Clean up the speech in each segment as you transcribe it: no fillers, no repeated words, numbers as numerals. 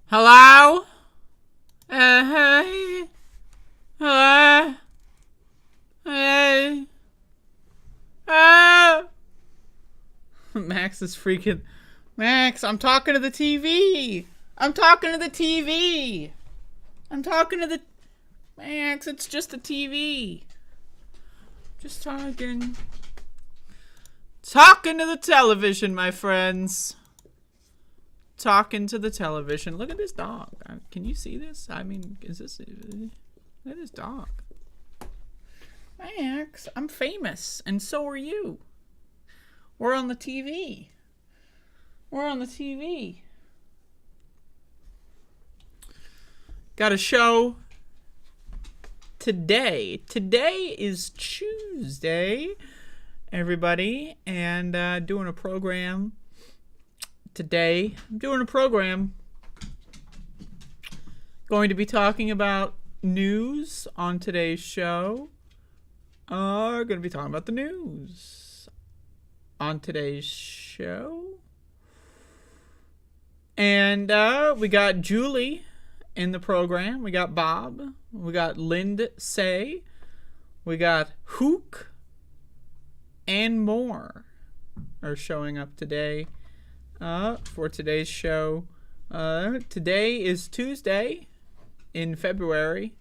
Hello? Hey? Hello? Hey? Oh! Max is freaking... Max, I'm talking to the TV! I'm talking to the TV! I'm talking to the... Max, it's just the TV. Just talking. Talking to the television, my friends. Talking to the television. Look at this dog. Can you see this? I mean, is this... Look at this dog. Max, I'm famous, and so are you. We're on the TV. We're on the TV. Got a show today. Today is Tuesday, everybody, and doing a program today. I'm doing a program going to be talking about news on today's show. Going to be talking about the news on today's show. And we got Julie in the program. We got Bob. We got Lindsay. We got Hook. And more are showing up today for today's show. Today is Tuesday in February.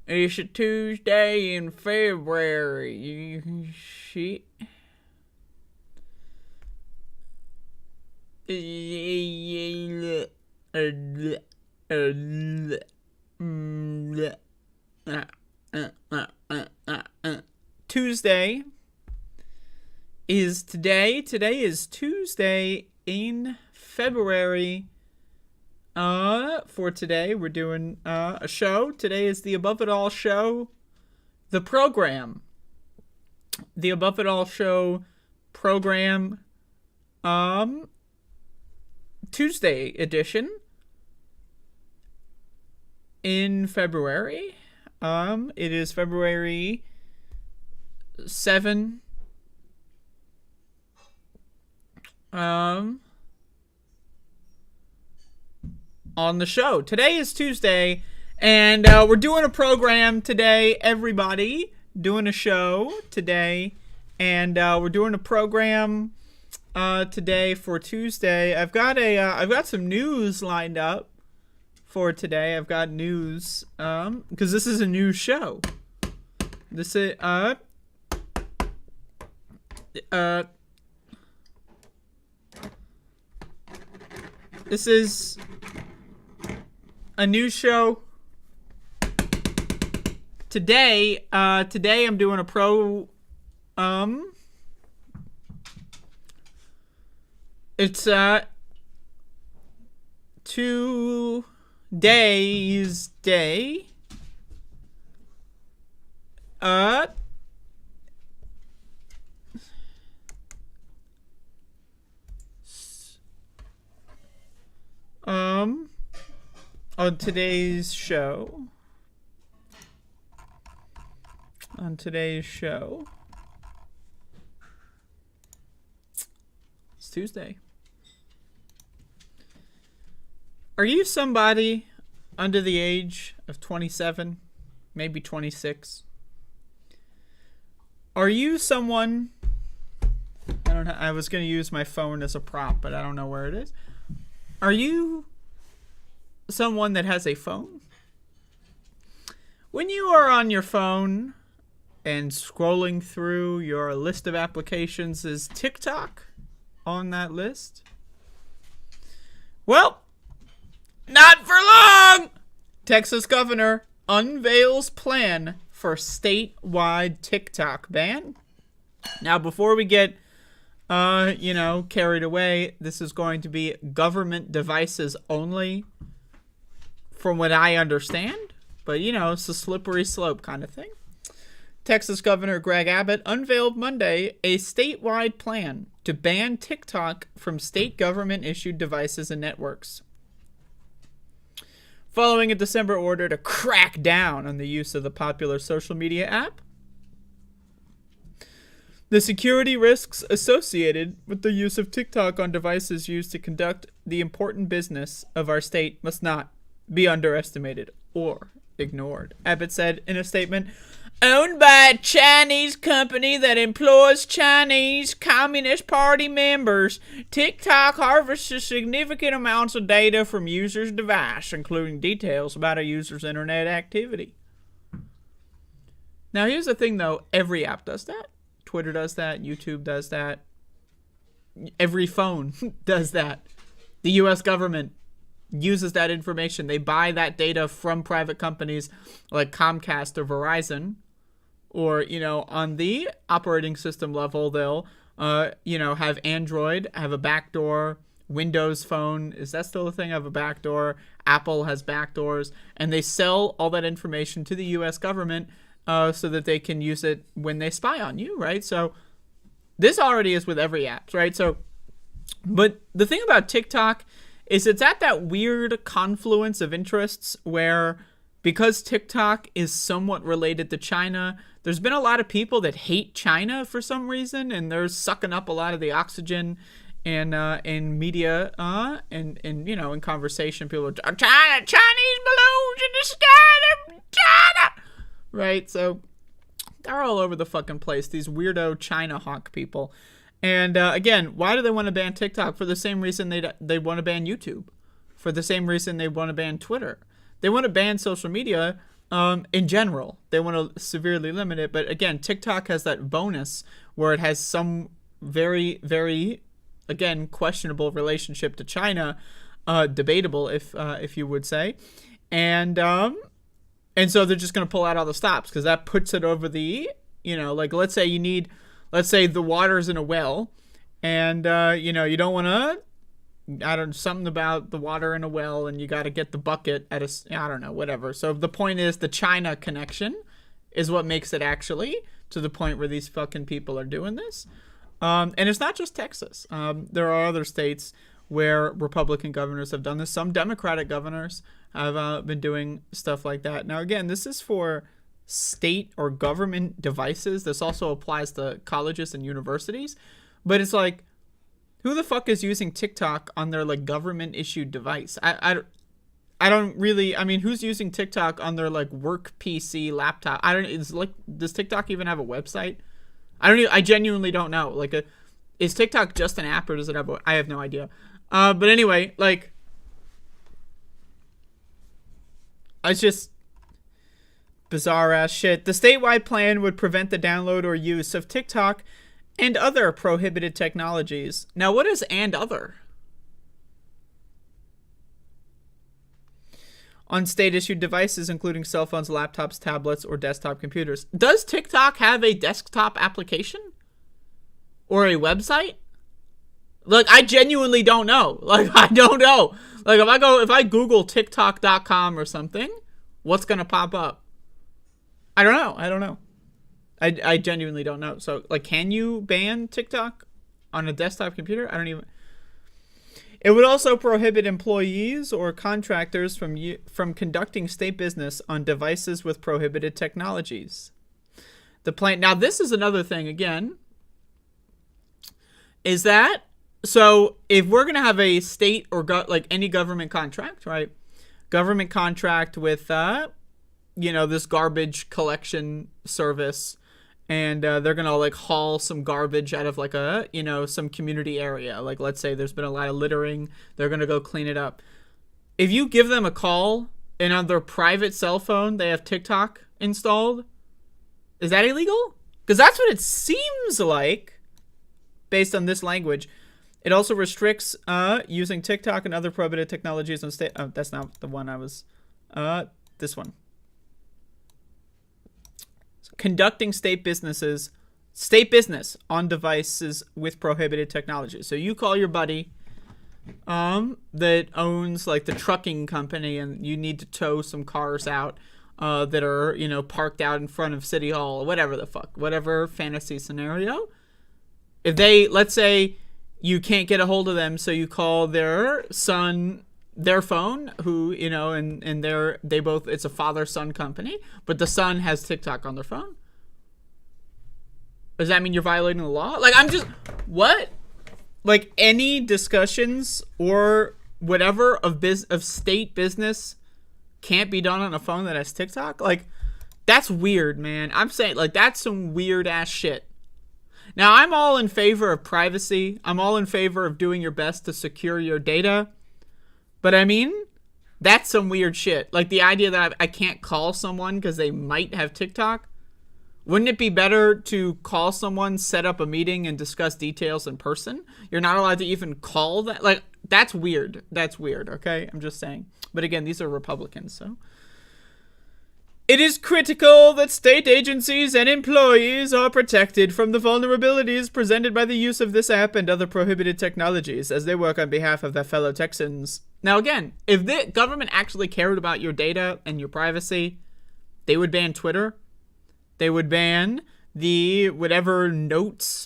It's a Tuesday in February. You shit. Tuesday is today. Today is Tuesday in February. For today, we're doing a show. Today is the Above It All show. The program. The Above It All show program. Tuesday edition in February. It is February 7. On the show. Today is Tuesday, and we're doing a program today, everybody. Doing a show today, and we're doing a program today for Tuesday. I've got some news lined up for today. I've got news because this is a new show. This is this is a new show. Today I'm doing a it's today's day. On today's show. It's Tuesday. Are you somebody under the age of 27, maybe 26? Are you someone... I don't know. I was going to use my phone as a prop, but I don't know where it is. Are you someone that has a phone? When you are on your phone and scrolling through your list of applications, is TikTok on that list? Well, not for long! Texas governor unveils plan for statewide TikTok ban. Now, before we get carried away, this is going to be government devices only, from what I understand. But, it's a slippery slope kind of thing. Texas Governor Greg Abbott unveiled Monday a statewide plan to ban TikTok from state government-issued devices and networks, following a December order to crack down on the use of the popular social media app. The security risks associated with the use of TikTok on devices used to conduct the important business of our state must not be underestimated or ignored, Abbott said in a statement. Owned by a Chinese company that employs Chinese Communist Party members, TikTok harvests significant amounts of data from users' device, including details about a user's internet activity. Now, here's the thing, though. Every app does that. Twitter does that. YouTube does that. Every phone does that. The U.S. government uses that information. They buy that data from private companies like Comcast or Verizon. Or, on the operating system level, they'll, have Android, have a backdoor. Windows Phone, is that still a thing? Have a backdoor. Apple has backdoors. And they sell all that information to the U.S. government so that they can use it when they spy on you, right? So this already is with every app, right? So, but the thing about TikTok is it's at that weird confluence of interests where, because TikTok is somewhat related to China, there's been a lot of people that hate China for some reason, and they're sucking up a lot of the oxygen in media and in conversation. People are China, Chinese balloons in the sky, China, right? So they're all over the fucking place. These weirdo China hawk people. And again, why do they want to ban TikTok? For the same reason they want to ban YouTube, for the same reason they want to ban Twitter. They want to ban social media in general. They want to severely limit it. But again, TikTok has that bonus where it has some very, very, again, questionable relationship to China, debatable if you would say, and so they're just going to pull out all the stops because that puts it over the, like let's say the water's in a well, and you don't want to. Something about the water in a well, and you got to get the bucket at whatever. So the point is the China connection is what makes it actually to the point where these fucking people are doing this. And it's not just Texas. There are other states where Republican governors have done this. Some Democratic governors have been doing stuff like that. Now, again, this is for state or government devices. This also applies to colleges and universities. But it's like, who the fuck is using TikTok on their government issued device? I don't really. I mean, who's using TikTok on their work PC laptop? Does TikTok even have a website? I genuinely don't know. Is TikTok just an app or does it have I have no idea. But anyway, it's just bizarre ass shit. The statewide plan would prevent the download or use of TikTok and other prohibited technologies. Now, what is and other? On state-issued devices, including cell phones, laptops, tablets, or desktop computers. Does TikTok have a desktop application? Or a website? I genuinely don't know. I don't know. If I Google TikTok.com or something, what's going to pop up? I don't know. I genuinely don't know. So, can you ban TikTok on a desktop computer? I don't even. It would also prohibit employees or contractors from conducting state business on devices with prohibited technologies. The plan. Now, this is another thing. Again, is that so? If we're gonna have a state or any government contract, right? Government contract with this garbage collection service. And they're going to haul some garbage out of some community area. Let's say there's been a lot of littering. They're going to go clean it up. If you give them a call and on their private cell phone, they have TikTok installed, is that illegal? Because that's what it seems like based on this language. It also restricts using TikTok and other prohibited technologies on state. Oh, that's not the one I was. This one. Conducting state business on devices with prohibited technology. So you call your buddy that owns the trucking company, and you need to tow some cars out that are parked out in front of City Hall or whatever fantasy scenario. If let's say you can't get a hold of them, so you call their son. Their phone, who, and they both, it's a father-son company, but the son has TikTok on their phone. Does that mean you're violating the law? Like, I'm just, what? Like, any discussions or whatever of state business can't be done on a phone that has TikTok? Like, that's weird, man. I'm saying, like, that's some weird ass shit. Now, I'm all in favor of privacy. I'm all in favor of doing your best to secure your data. But I mean, that's some weird shit. Like, the idea that I can't call someone because they might have TikTok. Wouldn't it be better to call someone, set up a meeting, and discuss details in person? You're not allowed to even call that. Like, that's weird. That's weird, okay? I'm just saying. But again, these are Republicans, so. It is critical that state agencies and employees are protected from the vulnerabilities presented by the use of this app and other prohibited technologies as they work on behalf of their fellow Texans. Now, again, if the government actually cared about your data and your privacy, they would ban Twitter. They would ban the whatever notes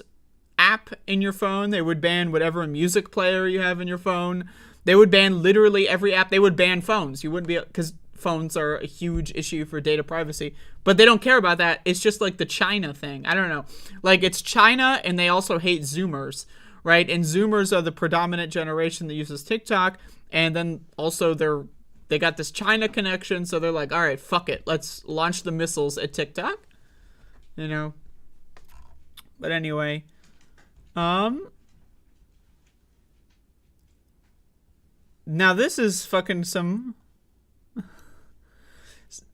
app in your phone. They would ban whatever music player you have in your phone. They would ban literally every app. They would ban phones. You wouldn't be, because phones are a huge issue for data privacy. But they don't care about that. It's just like the China thing. I don't know. Like, it's China, and they also hate Zoomers, right? And Zoomers are the predominant generation that uses TikTok. And then also they got this China connection, so they're like, all right, fuck it. Let's launch the missiles at TikTok. You know, but anyway, now this is fucking some,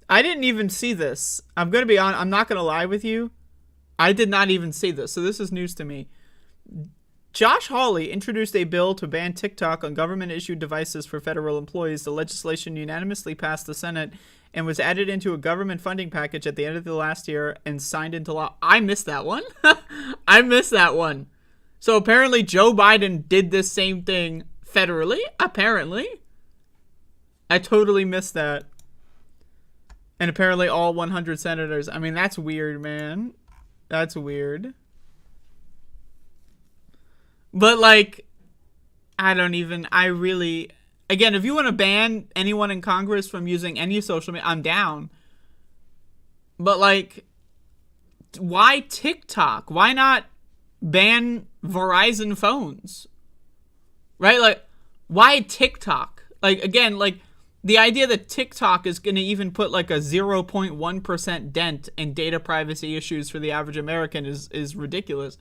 I didn't even see this. I'm going to be on, I'm not going to lie with you. I did not even see this. So this is news to me. Josh Hawley introduced a bill to ban TikTok on government-issued devices for federal employees. The legislation unanimously passed the Senate and was added into a government funding package at the end of the last year and signed into law. I missed that one. I missed that one. So apparently Joe Biden did this same thing federally. Apparently. I totally missed that. And apparently all 100 senators. I mean, that's weird, man. That's weird. But, like, I really, again, if you want to ban anyone in Congress from using any social media, I'm down. But, like, why TikTok? Why not ban Verizon phones? Right? Like, why TikTok? Like, again, like, the idea that TikTok is going to even put, like, a 0.1% dent in data privacy issues for the average American is ridiculous.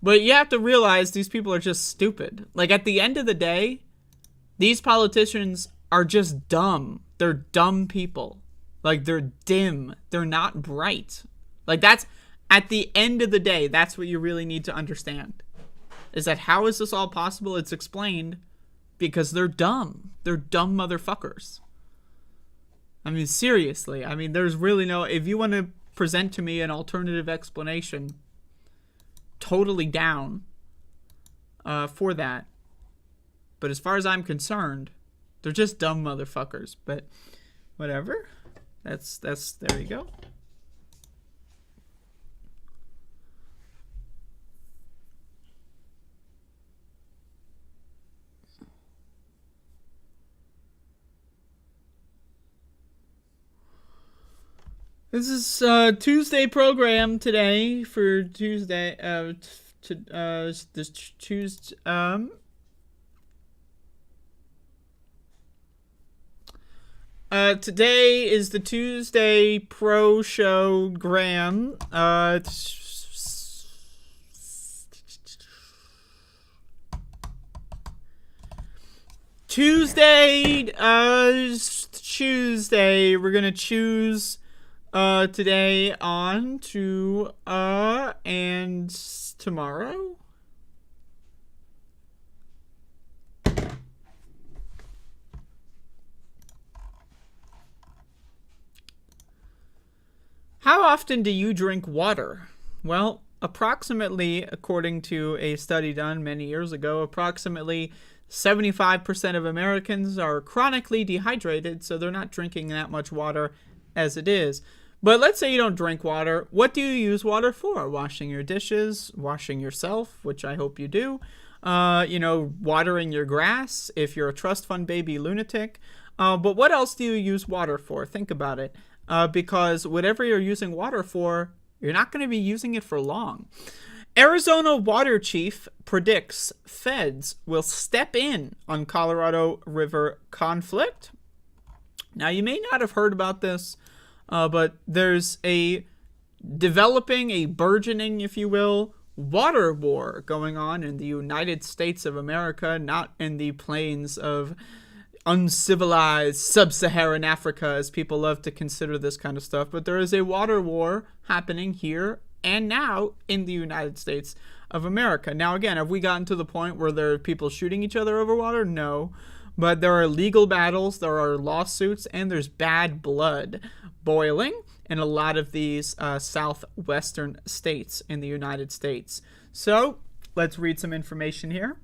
But you have to realize these people are just stupid. Like, at the end of the day, these politicians are just dumb. They're dumb people. Like, they're dim. They're not bright. Like, that's, at the end of the day, that's what you really need to understand. Is that how is this all possible? It's explained because they're dumb. They're dumb motherfuckers. I mean, seriously. I mean, there's really no, if you want to present to me an alternative explanation, totally down for that. But as far as I'm concerned, they're just dumb motherfuckers. But whatever. That's there you go. This is Tuesday program today for Tuesday. This Tuesday. Today is the Tuesday Pro Show Gram. Tuesday. We're gonna choose. Today on to, and tomorrow? How often do you drink water? Well, approximately, according to a study done many years ago, approximately 75% of Americans are chronically dehydrated, so they're not drinking that much water as it is. But let's say you don't drink water. What do you use water for? Washing your dishes, washing yourself, which I hope you do. Watering your grass if you're a trust fund baby lunatic. But what else do you use water for? Think about it. Because whatever you're using water for You're not going to be using it for long. Arizona water chief predicts feds will step in on Colorado River conflict. Now, you may not have heard about this, but there's a burgeoning, if you will, water war going on in the United States of America, not in the plains of uncivilized sub-Saharan Africa, as people love to consider this kind of stuff. But there is a water war happening here and now in the United States of America. Now, again, have we gotten to the point where there are people shooting each other over water? No. But there are legal battles, there are lawsuits, and there's bad blood boiling in a lot of these southwestern states in the United States. So, let's read some information here.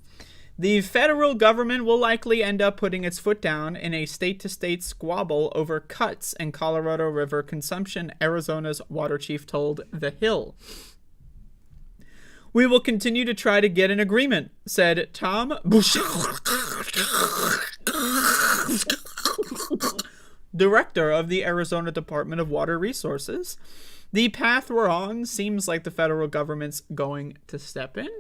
The federal government will likely end up putting its foot down in a state-to-state squabble over cuts in Colorado River consumption, Arizona's water chief told The Hill. We will continue to try to get an agreement, said Tom Boucher, director of the Arizona Department of Water Resources. The path we're on seems like the federal government's going to step in.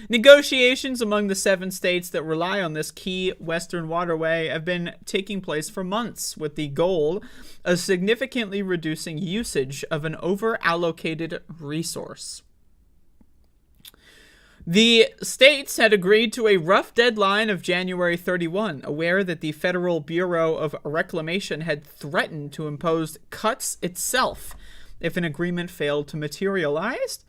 Negotiations among the 7 states that rely on this key western waterway have been taking place for months, with the goal of significantly reducing usage of an over-allocated resource. The states had agreed to a rough deadline of January 31, aware that the Federal Bureau of Reclamation had threatened to impose cuts itself if an agreement failed to materialize.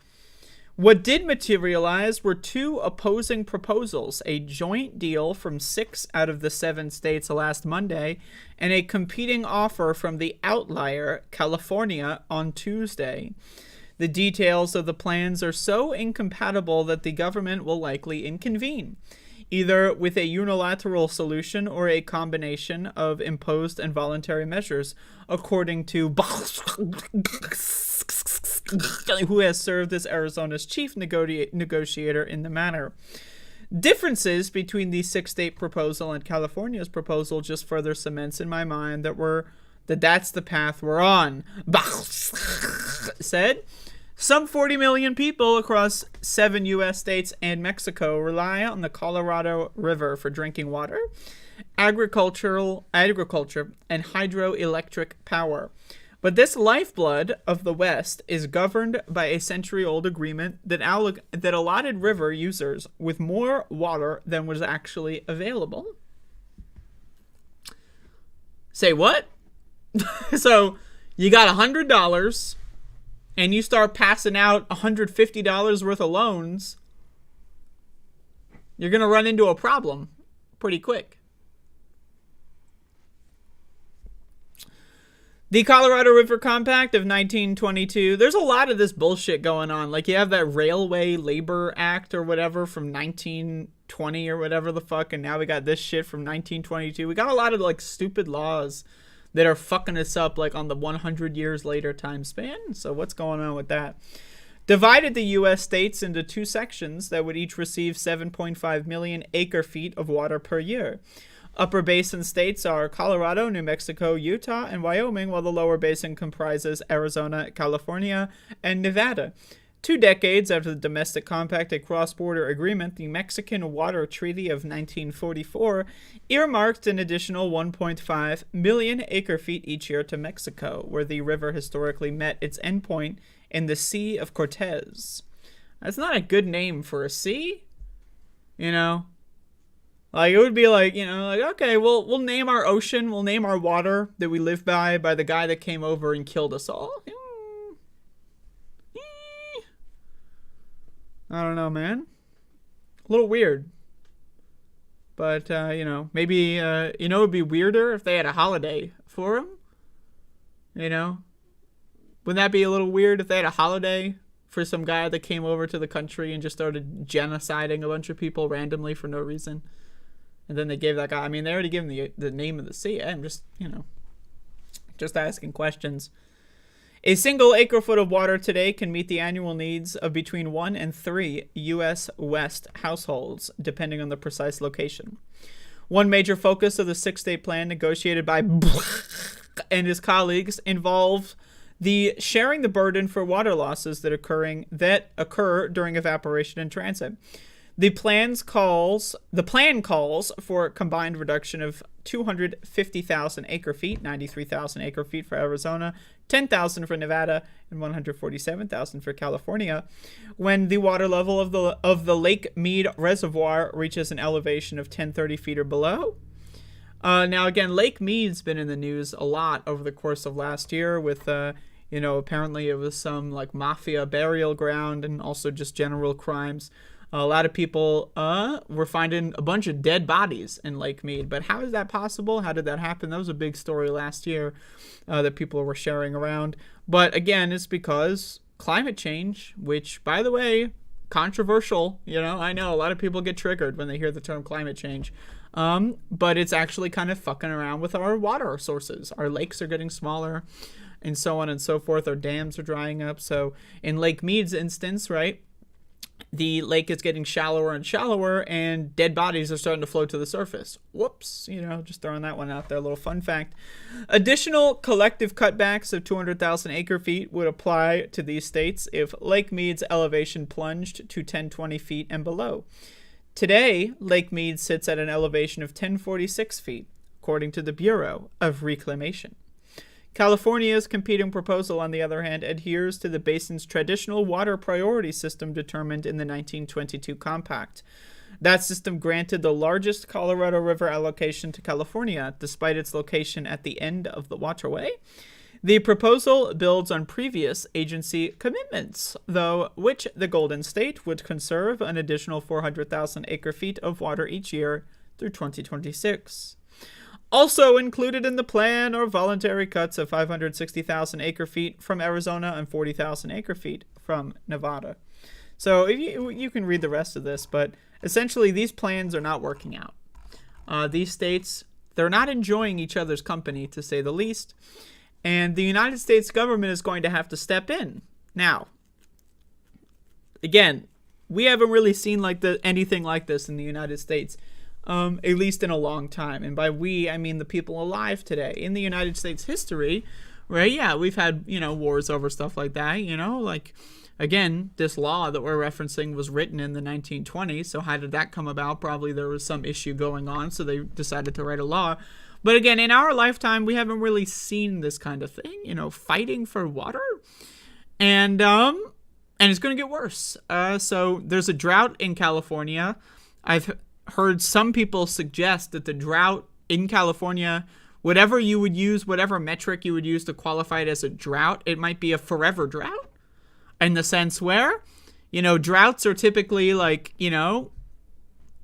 What did materialize were 2 opposing proposals, a joint deal from 6 out of the 7 states last Monday, and a competing offer from the outlier, California, on Tuesday. The details of the plans are so incompatible that the government will likely inconvene, either with a unilateral solution or a combination of imposed and voluntary measures, according to who has served as Arizona's chief negotiator in the matter. Differences between the 6-state proposal and California's proposal just further cements in my mind that's the path we're on, said. Some 40 million people across 7 U.S. states and Mexico rely on the Colorado River for drinking water, agriculture, and hydroelectric power. But this lifeblood of the West is governed by a century-old agreement that allotted river users with more water than was actually available. Say what? So, you got $100, and you start passing out $150 worth of loans, you're going to run into a problem pretty quick. The Colorado River Compact of 1922, there's a lot of this bullshit going on. Like, you have that Railway Labor Act or whatever from 1920 or whatever the fuck, and now we got this shit from 1922. We got a lot of, like, stupid laws that are fucking us up, like, on the 100 years later time span. So what's going on with that? Divided the U.S. states into 2 sections that would each receive 7.5 million acre-feet of water per year. Upper basin states are Colorado, New Mexico, Utah, and Wyoming, while the lower basin comprises Arizona, California, and Nevada. 2 decades after the Domestic Compact, a cross-border agreement, the Mexican Water Treaty of 1944 earmarked an additional 1.5 million acre-feet each year to Mexico, where the river historically met its endpoint in the Sea of Cortez. That's not a good name for a sea, you know? Like, it would be like, you know, like, okay, we'll name our ocean, we'll name our water that we live by the guy that came over and killed us all. I don't know, man. A little weird. But, you know, maybe, it would be weirder if they had a holiday for him. You know? Wouldn't that be a little weird if they had a holiday for some guy that came over to the country and just started genociding a bunch of people randomly for no reason? And then they gave that guy, I mean, they already gave him the name of the sea. I'm just, just asking questions. A single acre-foot of water today can meet the annual needs of between 1 and 3 U.S. West households, depending on the precise location. One major focus of the 6-state plan negotiated by and his colleagues involved the sharing the burden for water losses that occur during evaporation and transit. The plan calls for a combined reduction of 250,000 acre-feet, 93,000 acre-feet for Arizona, 10,000 for Nevada, and 147,000 for California, when the water level of the Lake Mead Reservoir reaches an elevation of 1030 feet or below. Now, again, Lake Mead's been in the news a lot over the course of last year with, apparently it was some like mafia burial ground and also just general crimes. A lot of people were finding a bunch of dead bodies in Lake Mead. But how is that possible? How did that happen? That was a big story last year that people were sharing around. But again, it's because climate change, which, by the way, controversial. I know a lot of people get triggered when they hear the term climate change. But it's actually kind of fucking around with our water sources. Our lakes are getting smaller and so on and so forth. Our dams are drying up. So in Lake Mead's instance, right, the lake is getting shallower and shallower, and dead bodies are starting to float to the surface. Whoops, just throwing that one out there, a little fun fact. Additional collective cutbacks of 200,000 acre-feet would apply to these states if Lake Mead's elevation plunged to 1020 feet and below. Today, Lake Mead sits at an elevation of 1046 feet, according to the Bureau of Reclamation. California's competing proposal, on the other hand, adheres to the basin's traditional water priority system determined in the 1922 Compact. That system granted the largest Colorado River allocation to California, despite its location at the end of the waterway. The proposal builds on previous agency commitments, though, which the Golden State would conserve an additional 400,000 acre-feet of water each year through 2026. Also included in the plan are voluntary cuts of 560,000 acre-feet from Arizona and 40,000 acre-feet from Nevada. So if you can read the rest of this, but essentially these plans are not working out. These states, they're not enjoying each other's company, to say the least, and the United States government is going to have to step in. Now, again, we haven't really seen anything like this in the United States. At least in a long time. And by we, I mean the people alive today. In the United States history, right, yeah, we've had, wars over stuff like that, again, this law that we're referencing was written in the 1920s, so how did that come about? Probably there was some issue going on, so they decided to write a law. But again, in our lifetime, we haven't really seen this kind of thing, fighting for water. And it's going to get worse. So there's a drought in California. I've heard some people suggest that the drought in California, whatever metric you would use to qualify it as a drought, it might be a forever drought, in the sense where, droughts are typically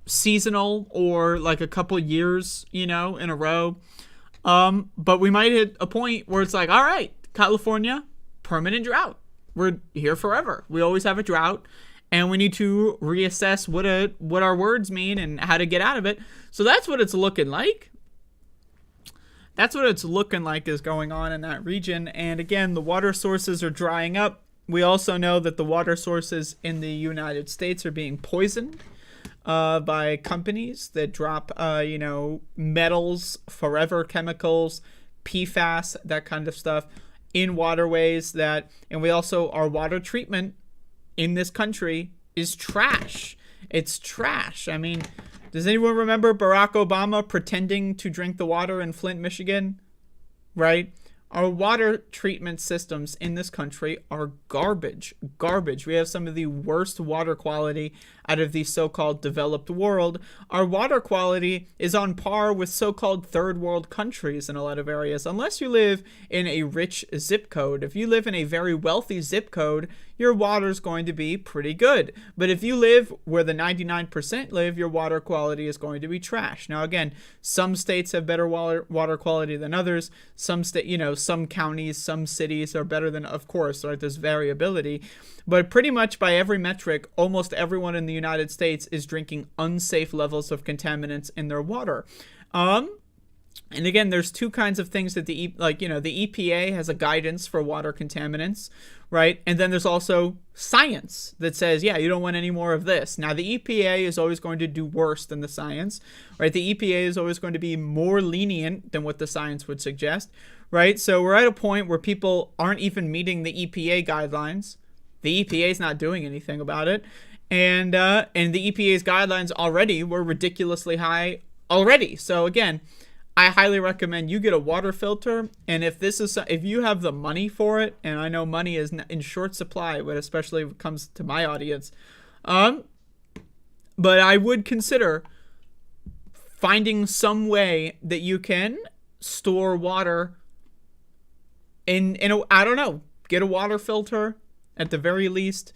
seasonal or like a couple years, in a row. But we might hit a point where it's like, all right, California, permanent drought. We're here forever. We always have a drought. And we need to reassess what our words mean and how to get out of it. So that's what it's looking like. That's what it's looking like is going on in that region. And again, the water sources are drying up. We also know that the water sources in the United States are being poisoned by companies that drop, metals, forever chemicals, PFAS, that kind of stuff in waterways and we also, our water treatment in this country is trash. It's trash. I mean, does anyone remember Barack Obama pretending to drink the water in Flint, Michigan? Right? Our water treatment systems in this country are garbage. Garbage. We have some of the worst water quality out of the so-called developed world. Our water quality is on par with so-called third world countries in a lot of areas. Unless you live in a rich zip code. If you live in a very wealthy zip code, your water's going to be pretty good. But if you live where the 99% live, your water quality is going to be trash. Now, again, some states have better water quality than others. Some counties, some cities are better than, of course, right? There's variability. But pretty much by every metric, almost everyone in the United States is drinking unsafe levels of contaminants in their water. And again, there's two kinds of things that the EPA has a guidance for water contaminants, right? And then there's also science that says, yeah, you don't want any more of this. Now, the EPA is always going to do worse than the science, right? The EPA is always going to be more lenient than what the science would suggest, right? So we're at a point where people aren't even meeting the EPA guidelines. The EPA is not doing anything about it. And the EPA's guidelines already were ridiculously high already. So again, I highly recommend you get a water filter, and if you have the money for it, and I know money is in short supply, but especially when it comes to my audience, but I would consider finding some way that you can store water I don't know, get a water filter at the very least.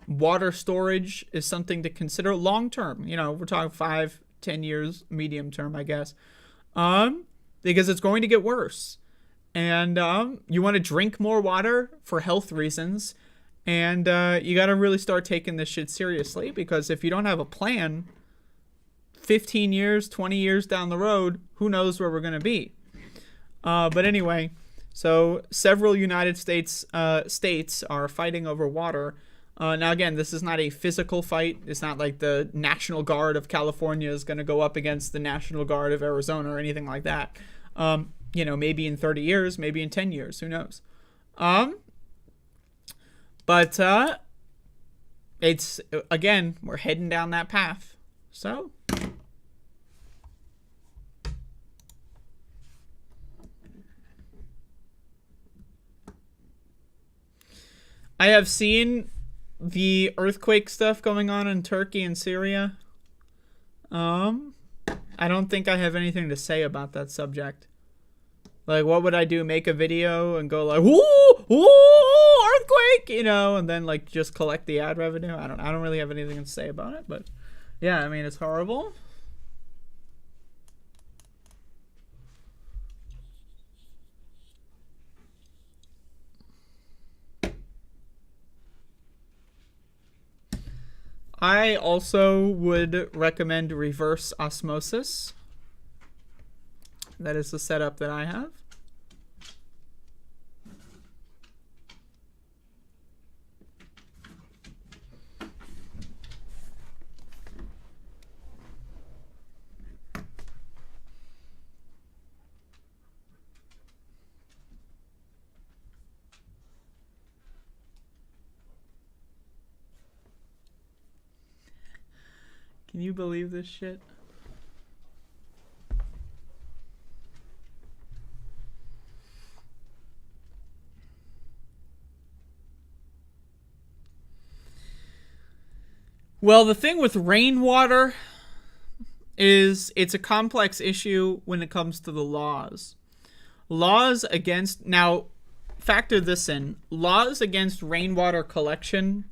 Water storage is something to consider long term. We're talking 5-10 years, medium term, I guess. Because it's going to get worse. And you want to drink more water for health reasons. And you got to really start taking this shit seriously, because if you don't have a plan, 15 years, 20 years down the road, who knows where we're going to be. But anyway, so several United States states are fighting over water. Now, again, this is not a physical fight. It's not like the National Guard of California is going to go up against the National Guard of Arizona or anything like that. Maybe in 30 years, maybe in 10 years, who knows? But it's, again, we're heading down that path. So I have seen the earthquake stuff going on in Turkey and Syria. I don't think I have anything to say about that subject. Like, what would I do? Make a video and go like, "Whoo, earthquake," and then like just collect the ad revenue? I don't really have anything to say about it, but yeah, I mean, it's horrible. I also would recommend reverse osmosis. That is the setup that I have. Can you believe this shit? Well, the thing with rainwater is it's a complex issue when it comes to the laws. Now, factor this in. Laws against rainwater collection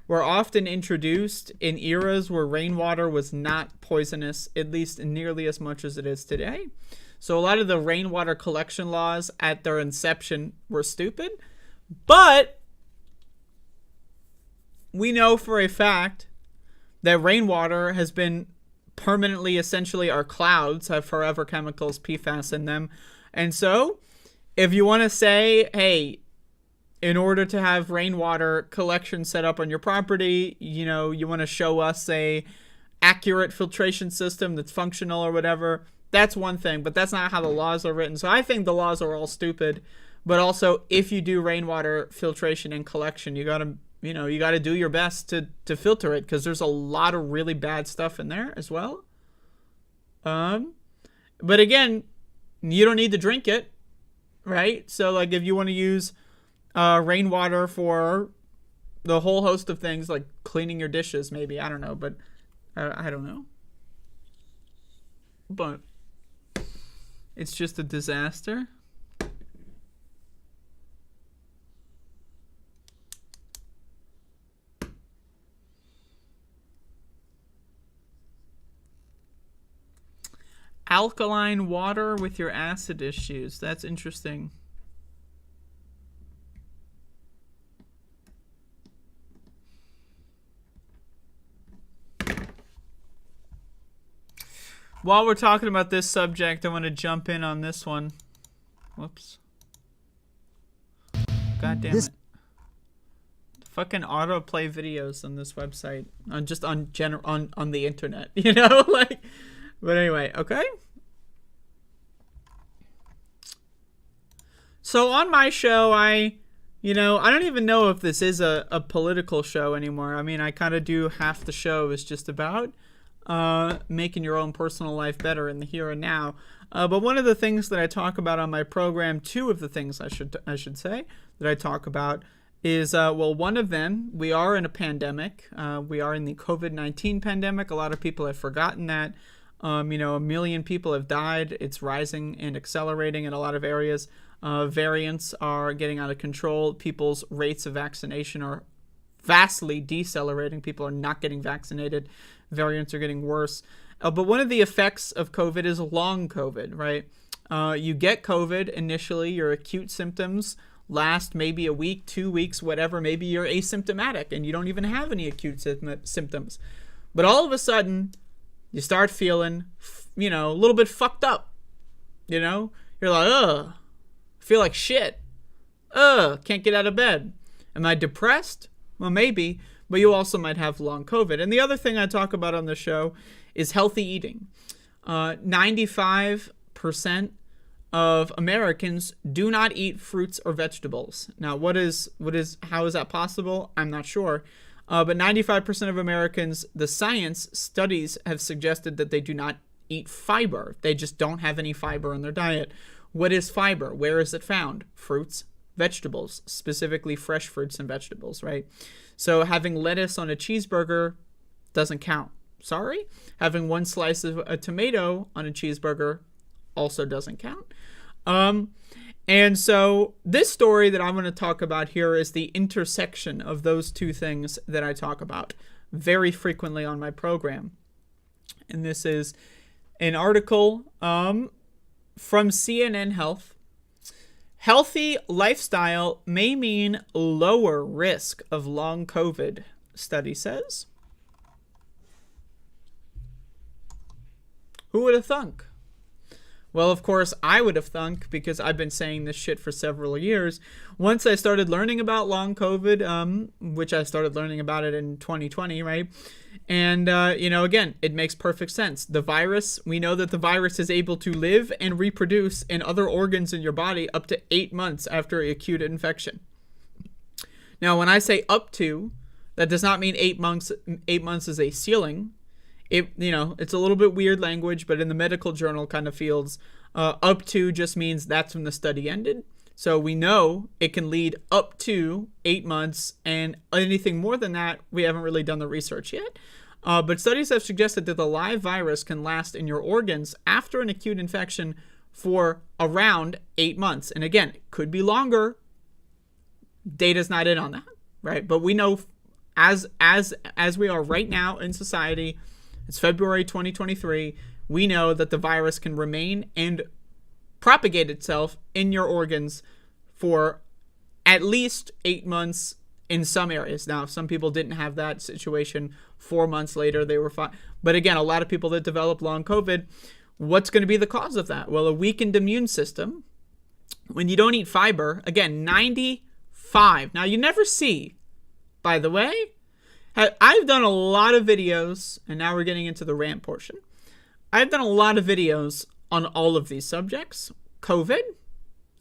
were often introduced in eras where rainwater was not poisonous, at least nearly as much as it is today. So a lot of the rainwater collection laws at their inception were stupid. But we know for a fact that rainwater has been permanently, essentially, our clouds have forever chemicals, PFAS in them. And so if you want to say, hey, in order to have rainwater collection set up on your property, you want to show us a accurate filtration system that's functional or whatever, that's one thing, but that's not how the laws are written. So I think the laws are all stupid. But also, if you do rainwater filtration and collection, you got to do your best to filter it, because there's a lot of really bad stuff in there as well. But again, you don't need to drink it, right? So like if you want to use rainwater for the whole host of things, like cleaning your dishes, maybe, I don't know, but I don't know. But it's just a disaster. Alkaline water with your acid issues. That's interesting. while we're talking about this subject, I want to jump in on this one. Whoops. God damn it. Fucking autoplay videos on this website. Just on the internet. You know? Like, but anyway, okay? So on my show, I don't even know if this is a political show anymore. I mean, I kind of do half the show is just about making your own personal life better in the here and now. But one of the things that I talk about on my program, two of the things I should say that I talk about is, well, one of them, we are in a pandemic. We are in the COVID-19 pandemic. A lot of people have forgotten that. 1 million people have died. It's rising and accelerating in a lot of areas. Variants are getting out of control. People's rates of vaccination are vastly decelerating. People are not getting vaccinated. Variants are getting worse. But one of the effects of COVID is long COVID, right? You get COVID initially, your acute symptoms last maybe a week, 2 weeks, whatever. Maybe you're asymptomatic and you don't even have any acute symptoms. But all of a sudden, you start feeling, a little bit fucked up. You're like, ugh. Feel like shit. Can't get out of bed. Am I depressed? Well, maybe, but you also might have long COVID. And the other thing I talk about on the show is healthy eating. 95% of Americans do not eat fruits or vegetables. Now, how is that possible? I'm not sure. But 95% of Americans, the science studies have suggested that they do not eat fiber. They just don't have any fiber in their diet. What is fiber? Where is it found? Fruits, vegetables, specifically fresh fruits and vegetables, right? So having lettuce on a cheeseburger doesn't count. Sorry. Having one slice of a tomato on a cheeseburger also doesn't count. And so this story that I'm going to talk about here is the intersection of those two things that I talk about very frequently on my program. And this is an article from CNN Health. Healthy lifestyle may mean lower risk of long COVID, study says. Who would have thunk? Well, of course, I would have thunk, because I've been saying this shit for several years. Once I started learning about long COVID, which I started learning about it in 2020, right? And, again, it makes perfect sense. The virus, we know that the virus is able to live and reproduce in other organs in your body up to 8 months after acute infection. Now, when I say up to, that does not mean 8 months. 8 months is a ceiling. It's a little bit weird language, but in the medical journal kind of fields, up to just means that's when the study ended. So we know it can lead up to 8 months, and anything more than that, we haven't really done the research yet. But studies have suggested that the live virus can last in your organs after an acute infection for around 8 months. And again, it could be longer. Data's not in on that, right? But we know as we are right now in society, it's February 2023, we know that the virus can remain and propagate itself in your organs for at least 8 months in some areas. Now, some people didn't have that situation. 4 months later, they were fine. But again, a lot of people that develop long COVID, what's going to be the cause of that? Well, a weakened immune system. When you don't eat fiber, again, 95. Now, you never see, by the way, I've done a lot of videos, and now we're getting into the rant portion. I've done a lot of videos on all of these subjects. COVID,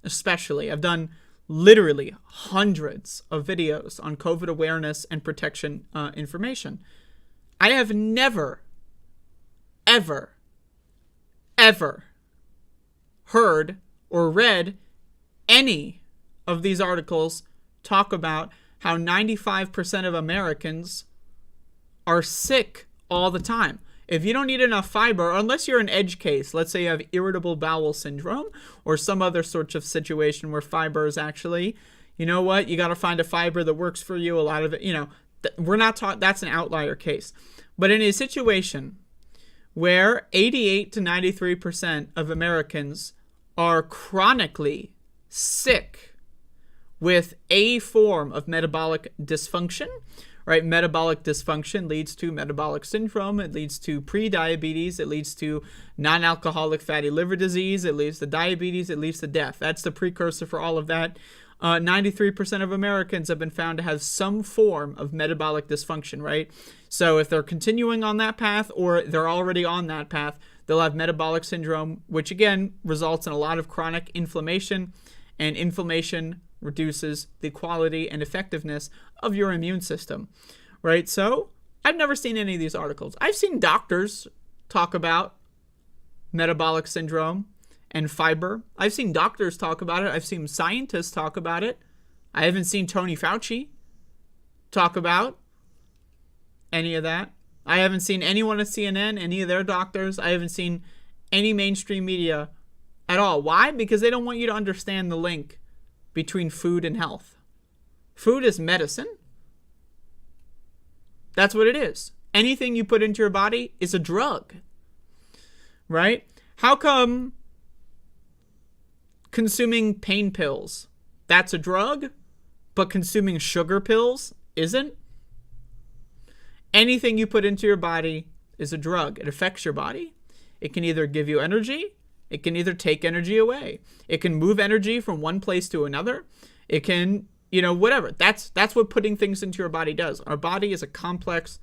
especially. I've done literally hundreds of videos on COVID awareness and protection information. I have never, ever, ever heard or read any of these articles talk about how 95% of Americans are sick all the time. If you don't eat enough fiber, unless you're an edge case, let's say you have irritable bowel syndrome or some other sort of situation where fiber is actually, you know what, you got to find a fiber that works for you. A lot of it, we're not taught, that's an outlier case. But in a situation where 88 to 93% of Americans are chronically sick with a form of metabolic dysfunction, right? Metabolic dysfunction leads to metabolic syndrome. It leads to pre-diabetes. It leads to non-alcoholic fatty liver disease. It leads to diabetes. It leads to death. That's the precursor for all of that. 93% of Americans have been found to have some form of metabolic dysfunction, right? So if they're continuing on that path or they're already on that path, they'll have metabolic syndrome, which again results in a lot of chronic inflammation, and inflammation reduces the quality and effectiveness of your immune system, right? So I've never seen any of these articles. I've seen doctors talk about metabolic syndrome and fiber. I've seen doctors talk about it. I've seen scientists talk about it. I haven't seen Tony Fauci talk about any of that. I haven't seen anyone at CNN, any of their doctors. I haven't seen any mainstream media at all. Why? Because they don't want you to understand the link between food and health. Food is medicine. That's what it is. Anything you put into your body is a drug, right? How come consuming pain pills, that's a drug, but consuming sugar pills isn't? Anything you put into your body is a drug. It affects your body. It can either give you energy. It can either take energy away. It can move energy from one place to another. It can, whatever. That's what putting things into your body does. Our body is a complex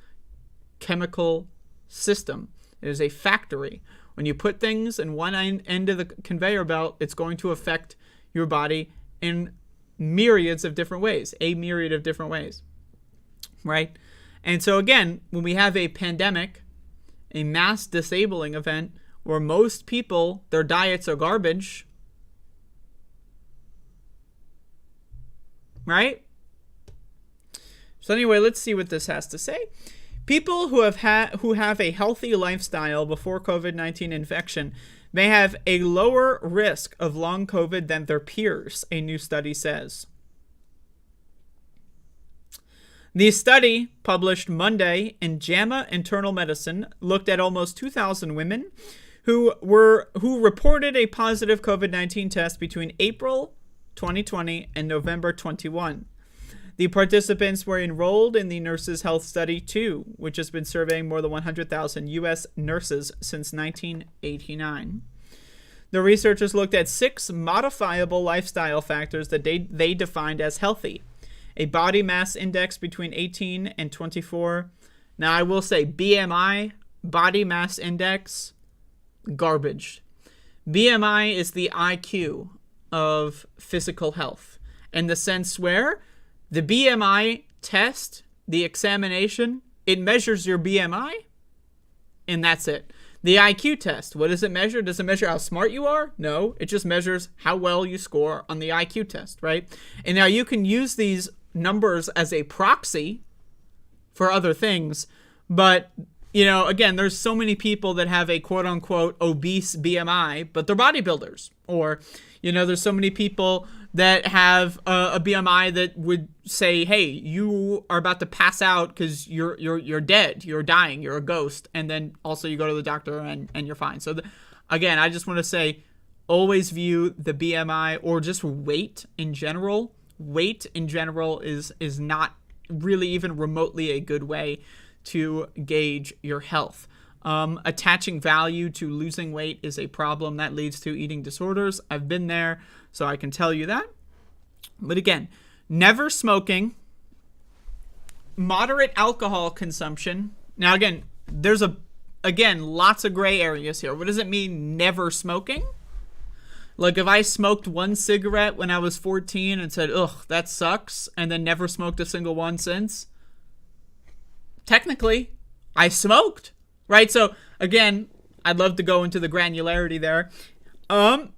chemical system. It is a factory. When you put things in one end of the conveyor belt, it's going to affect your body in myriads of different ways, a myriad of different ways, right? And so again, when we have a pandemic, a mass disabling event where most people, their diets are garbage, right? So anyway, let's see what this has to say. People who have a healthy lifestyle before COVID-19 infection may have a lower risk of long COVID than their peers, a new study says. The study, published Monday in JAMA Internal Medicine, looked at almost 2,000 women who reported a positive COVID-19 test between April 2020 and November 21. The participants were enrolled in the Nurses' Health Study 2, which has been surveying more than 100,000 U.S. nurses since 1989. The researchers looked at 6 modifiable lifestyle factors that they defined as healthy. A body mass index between 18 and 24. Now, I will say BMI, body mass index, garbage. BMI is the IQ of physical health, in the sense where the BMI test, the examination, it measures your BMI, and that's it. The IQ test, what does it measure? Does it measure how smart you are? No, it just measures how well you score on the IQ test, right? And now you can use these numbers as a proxy for other things, but again, there's so many people that have a quote-unquote obese BMI, but they're bodybuilders. Or, there's so many people that have a BMI that would say, hey, you are about to pass out because you're dead, you're dying, you're a ghost. And then also you go to the doctor and you're fine. So again, I just want to say, always view the BMI or just weight in general. Weight in general is not really even remotely a good way to gauge your health. Attaching value to losing weight is a problem that leads to eating disorders. I've been there, so I can tell you that. But again, never smoking, moderate alcohol consumption. Now again, there's lots of gray areas here. What does it mean, never smoking? Like if I smoked one cigarette when I was 14 and said, ugh, that sucks, and then never smoked a single one since, technically, I smoked, right? So again, I'd love to go into the granularity there.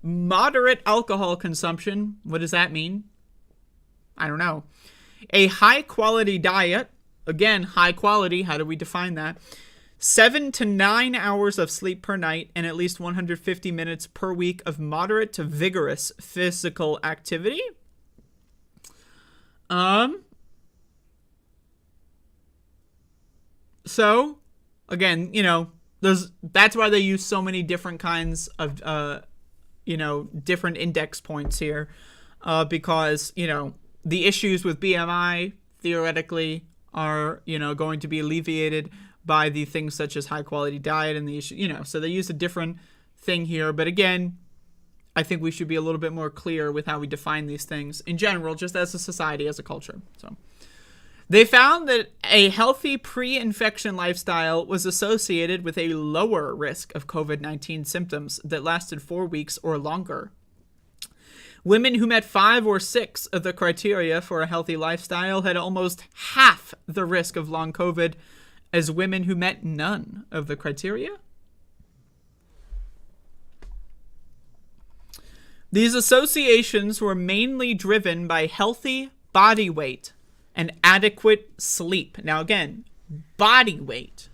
Moderate alcohol consumption, what does that mean? I don't know. A high quality diet, again, high quality, how do we define that? 7 to 9 hours of sleep per night and at least 150 minutes per week of moderate to vigorous physical activity. So, again, that's why they use so many different kinds of, different index points here, because, the issues with BMI theoretically are, going to be alleviated by the things such as high quality diet and the issue, so they use a different thing here. But again, I think we should be a little bit more clear with how we define these things in general, just as a society, as a culture. So they found that a healthy pre-infection lifestyle was associated with a lower risk of COVID-19 symptoms that lasted 4 weeks or longer. Women who met 5 or 6 of the criteria for a healthy lifestyle had almost half the risk of long COVID as women who met none of the criteria. These associations were mainly driven by healthy body weight and adequate sleep. Now, again, body weight.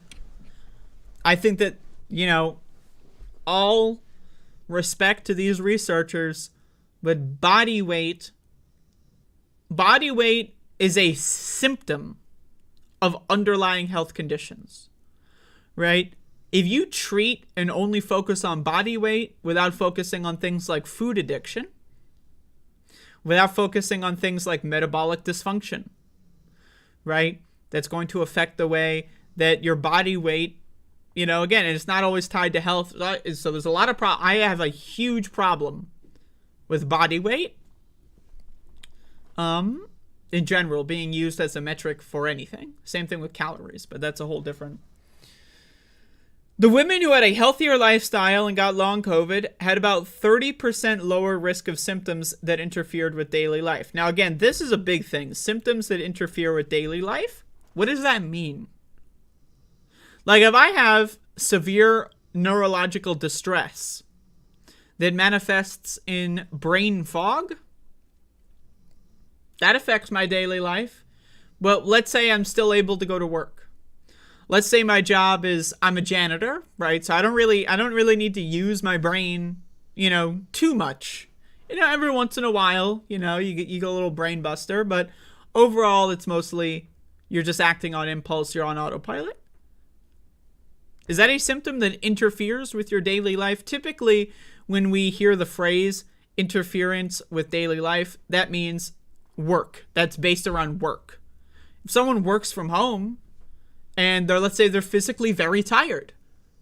I think that, all respect to these researchers, but body weight is a symptom of underlying health conditions, right? If you treat and only focus on body weight without focusing on things like food addiction, without focusing on things like metabolic dysfunction, right? That's going to affect the way that your body weight, again, and it's not always tied to health. So there's a lot of I have a huge problem with body weight, in general, being used as a metric for anything. Same thing with calories, but that's a whole different. The women who had a healthier lifestyle and got long COVID had about 30% lower risk of symptoms that interfered with daily life. Now, again, this is a big thing. Symptoms that interfere with daily life. What does that mean? Like, if I have severe neurological distress that manifests in brain fog, that affects my daily life. Well, let's say I'm still able to go to work. Let's say my job is I'm a janitor, right? So I don't really need to use my brain, too much. Every once in a while, you get a little brain buster, but overall it's mostly you're just acting on impulse, you're on autopilot. Is that a symptom that interferes with your daily life? Typically, when we hear the phrase interference with daily life, that means work. That's based around work. If someone works from home and let's say they're physically very tired,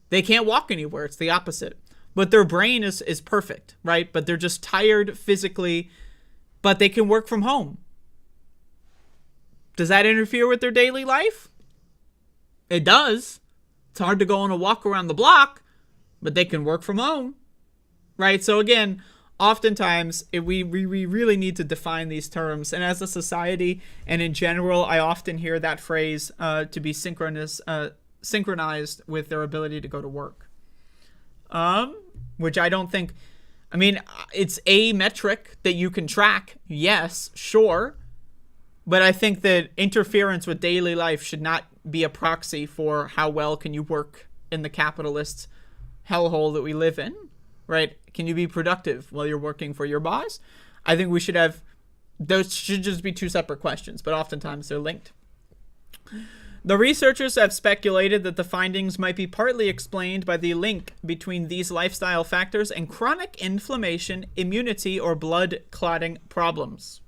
they can't walk anywhere. It's the opposite. But their brain is perfect, right? But they're just tired physically, but they can work from home. Does that interfere with their daily life? It does. It's hard to go on a walk around the block, but they can work from home, right? So again, oftentimes we really need to define these terms. And as a society and in general, I often hear that phrase to be synchronized with their ability to go to work. Which I don't think, it's a metric that you can track. Yes, sure. But I think that interference with daily life should not be a proxy for how well can you work in the capitalist hellhole that we live in. Right? Can you be productive while you're working for your boss? I think we should have, those should just be two separate questions, but oftentimes they're linked. The researchers have speculated that the findings might be partly explained by the link between these lifestyle factors and chronic inflammation, immunity, or blood clotting problems.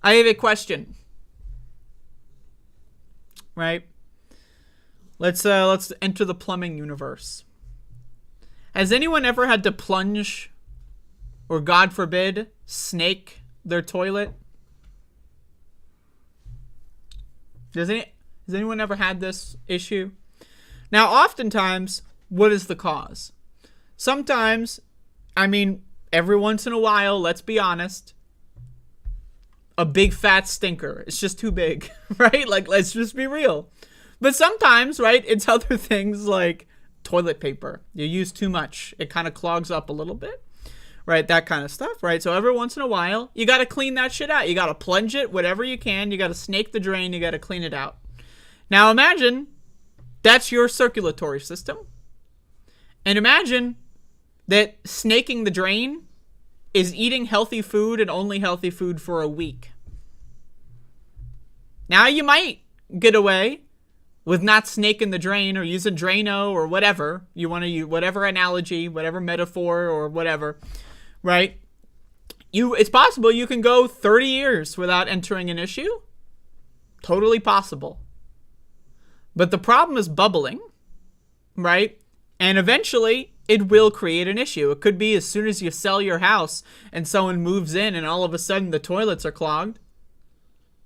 I have a question. Right? Let's enter the plumbing universe. Has anyone ever had to plunge, or God forbid, snake their toilet? Has anyone ever had this issue? Now, oftentimes, what is the cause? Sometimes, every once in a while, let's be honest, a big fat stinker. It's just too big, right? Like, let's just be real. But sometimes, right, it's other things like toilet paper. You use too much. It kind of clogs up a little bit, right? That kind of stuff, right? So every once in a while, you got to clean that shit out. You got to plunge it, whatever you can. You got to snake the drain. You got to clean it out. Now imagine that's your circulatory system. And imagine that snaking the drain is eating healthy food and only healthy food for a week. Now you might get away with not snaking the drain or using Drano or whatever. You want to use whatever analogy, whatever metaphor or whatever, right? It's possible you can go 30 years without entering an issue. Totally possible. But the problem is bubbling, right? And eventually, it will create an issue. It could be as soon as you sell your house and someone moves in and all of a sudden the toilets are clogged,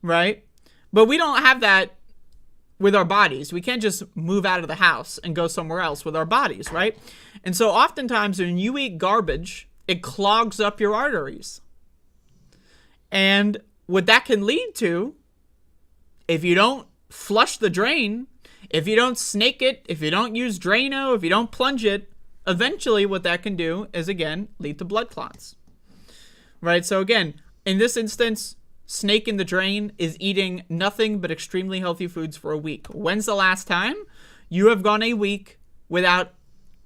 right? But we don't have that with our bodies. We can't just move out of the house and go somewhere else with our bodies, right? And so oftentimes when you eat garbage, it clogs up your arteries. And what that can lead to, if you don't flush the drain, if you don't snake it, if you don't use Drano, if you don't plunge it, eventually what that can do is, again, lead to blood clots. Right? So again, in this instance, snake in the drain is eating nothing but extremely healthy foods for a week. When's the last time you have gone a week without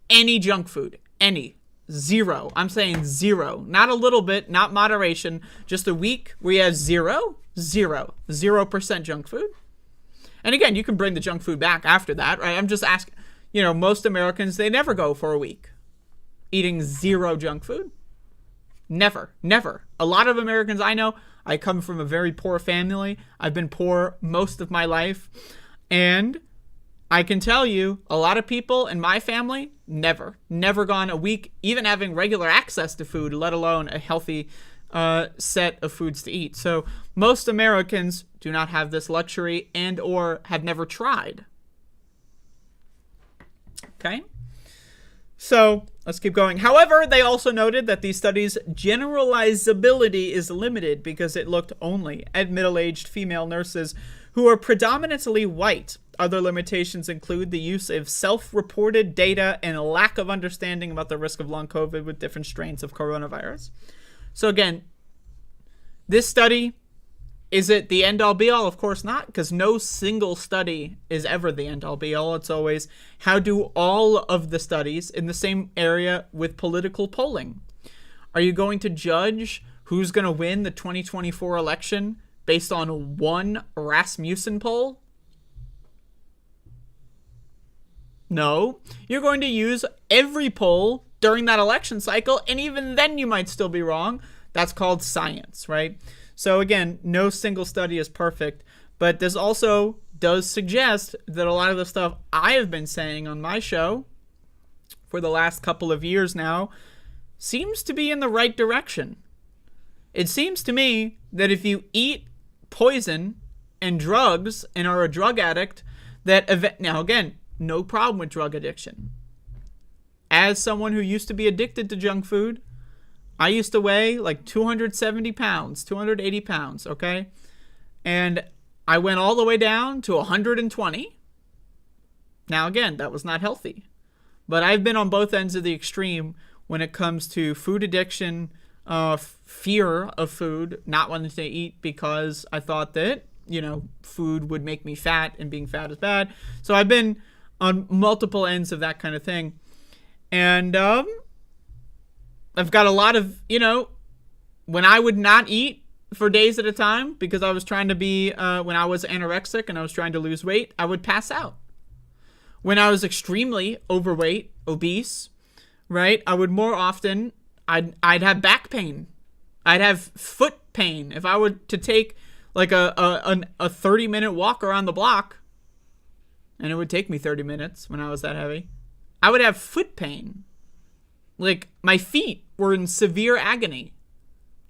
any junk food? Any. Zero. I'm saying zero. Not a little bit, not moderation. Just a week where you have 0% junk food. And again, you can bring the junk food back after that, right? I'm just asking, most Americans, they never go for a week eating zero junk food. Never. A lot of Americans I know, I come from a very poor family. I've been poor most of my life. And I can tell you, a lot of people in my family, never gone a week, even having regular access to food, let alone a healthy set of foods to eat. So most Americans do not have this luxury and or have never tried. Okay? So let's keep going. However, they also noted that these studies' generalizability is limited because it looked only at middle-aged female nurses who are predominantly white. Other limitations include the use of self-reported data and a lack of understanding about the risk of long COVID with different strains of coronavirus. So again, this study, is it the end-all be-all? Of course not, because no single study is ever the end-all be-all. It's always, how do all of the studies in the same area with political polling? Are you going to judge who's going to win the 2024 election based on one Rasmussen poll? No. You're going to use every poll during that election cycle, and even then you might still be wrong. That's called science, right? So again, no single study is perfect, but this also does suggest that a lot of the stuff I have been saying on my show for the last couple of years now seems to be in the right direction. It seems to me that if you eat poison and drugs and are a drug addict, now again, no problem with drug addiction. As someone who used to be addicted to junk food, I used to weigh like 270 pounds, 280 pounds, okay? And I went all the way down to 120. Now, again, that was not healthy. But I've been on both ends of the extreme when it comes to food addiction, fear of food, not wanting to eat because I thought that, food would make me fat and being fat is bad. So I've been on multiple ends of that kind of thing. And I've got a lot of, when I would not eat for days at a time because I was trying to be, when I was anorexic and I was trying to lose weight, I would pass out. When I was extremely overweight, obese, right, I would more often, I'd have back pain. I'd have foot pain. If I were to take like a 30-minute walk around the block, and it would take me 30 minutes when I was that heavy, I would have foot pain. Like, my feet were in severe agony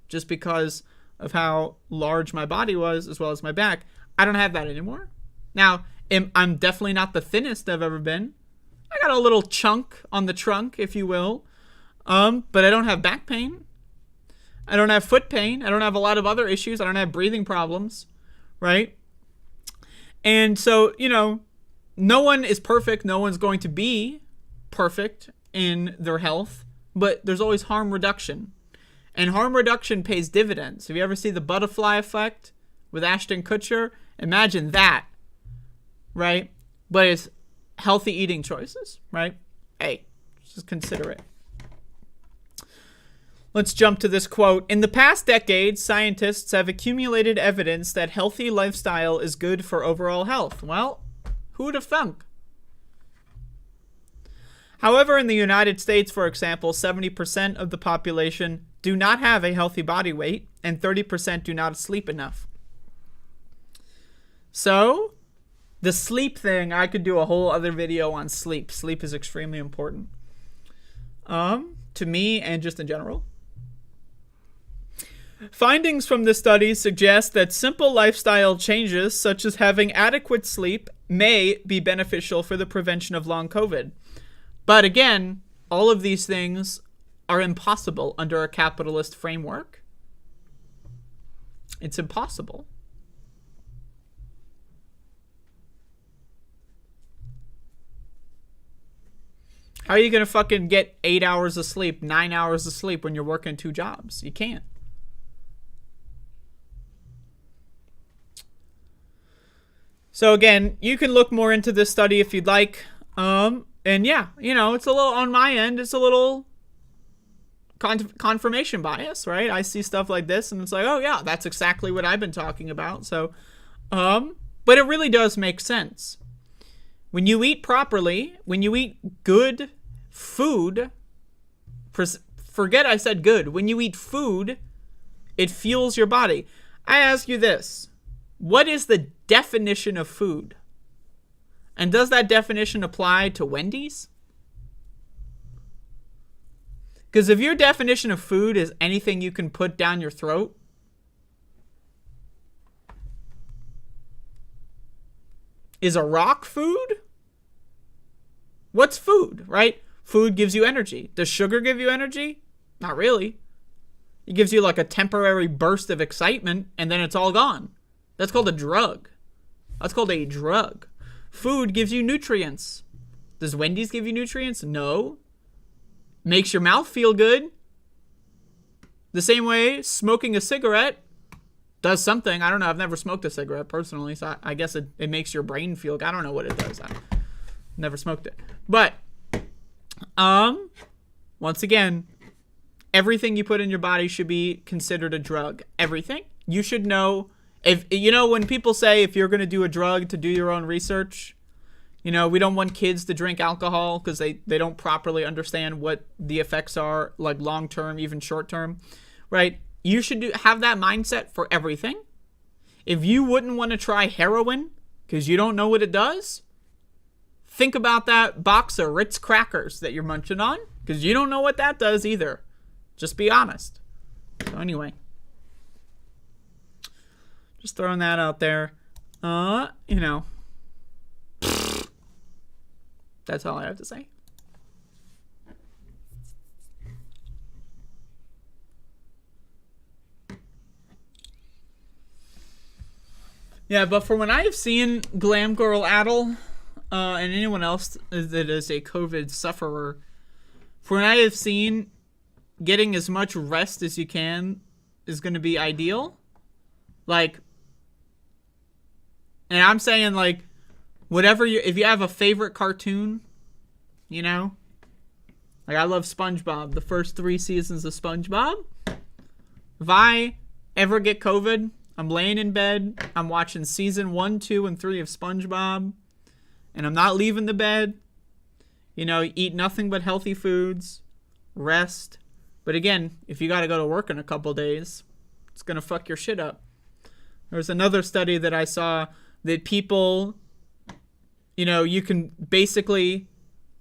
just because of how large my body was as well as my back. I don't have that anymore. Now, I'm definitely not the thinnest I've ever been. I got a little chunk on the trunk, if you will. But I don't have back pain. I don't have foot pain. I don't have a lot of other issues. I don't have breathing problems, right? And so, no one is perfect. No one's going to be perfect in their health, but there's always harm reduction. And harm reduction pays dividends. Have you ever seen The Butterfly Effect with Ashton Kutcher? Imagine that, right? But it's healthy eating choices, right? Hey, just consider it. Let's jump to this quote. In the past decade, scientists have accumulated evidence that healthy lifestyle is good for overall health. Well, who would have thunk? However, in the United States, for example, 70% of the population do not have a healthy body weight, and 30% do not sleep enough. So, the sleep thing, I could do a whole other video on sleep. Sleep is extremely important. To me and just in general. Findings from this study suggest that simple lifestyle changes, such as having adequate sleep, may be beneficial for the prevention of long COVID. But again, all of these things are impossible under a capitalist framework. It's impossible. How are you going to fucking get 8 hours of sleep, 9 hours of sleep when you're working 2 jobs? You can't. So again, you can look more into this study if you'd like. And yeah, you know, it's a little, on my end, it's a little confirmation bias, right? I see stuff like this and it's like, oh yeah, that's exactly what I've been talking about. So, but it really does make sense. When you eat properly, when you eat good food, forget I said good. When you eat food, it fuels your body. I ask you this. What is the definition of food? And does that definition apply to Wendy's? Because if your definition of food is anything you can put down your throat, is a rock food? What's food, right? Food gives you energy. Does sugar give you energy? Not really. It gives you like a temporary burst of excitement and then it's all gone. That's called a drug. That's called a drug. Food gives you nutrients. Does Wendy's give you nutrients? No. Makes your mouth feel good. The same way smoking a cigarette does something. I don't know. I've never smoked a cigarette personally, so I guess it makes your brain feel good. I don't know what it does. I've never smoked it. But, once again, everything you put in your body should be considered a drug. Everything. You should know. If you know, when people say if you're going to do a drug, to do your own research, you know, we don't want kids to drink alcohol because they don't properly understand what the effects are, like long-term, even short-term, right? You should have that mindset for everything. If you wouldn't want to try heroin because you don't know what it does, think about that box of Ritz crackers that you're munching on because you don't know what that does either. Just be honest. So anyway. Just throwing that out there. You know. That's all I have to say. Yeah, but for when I have seen Glam Girl Adel, and anyone else that is a COVID sufferer, for when I have seen getting as much rest as you can is going to be ideal. Like, and I'm saying, like, whatever if you have a favorite cartoon, you know, like I love SpongeBob, the first 3 seasons of SpongeBob. If I ever get COVID, I'm laying in bed, I'm watching season 1, 2, and 3 of SpongeBob, and I'm not leaving the bed. You know, eat nothing but healthy foods, rest. But again, if you got to go to work in a couple days, it's going to fuck your shit up. There's another study that I saw that people, you know, you can basically,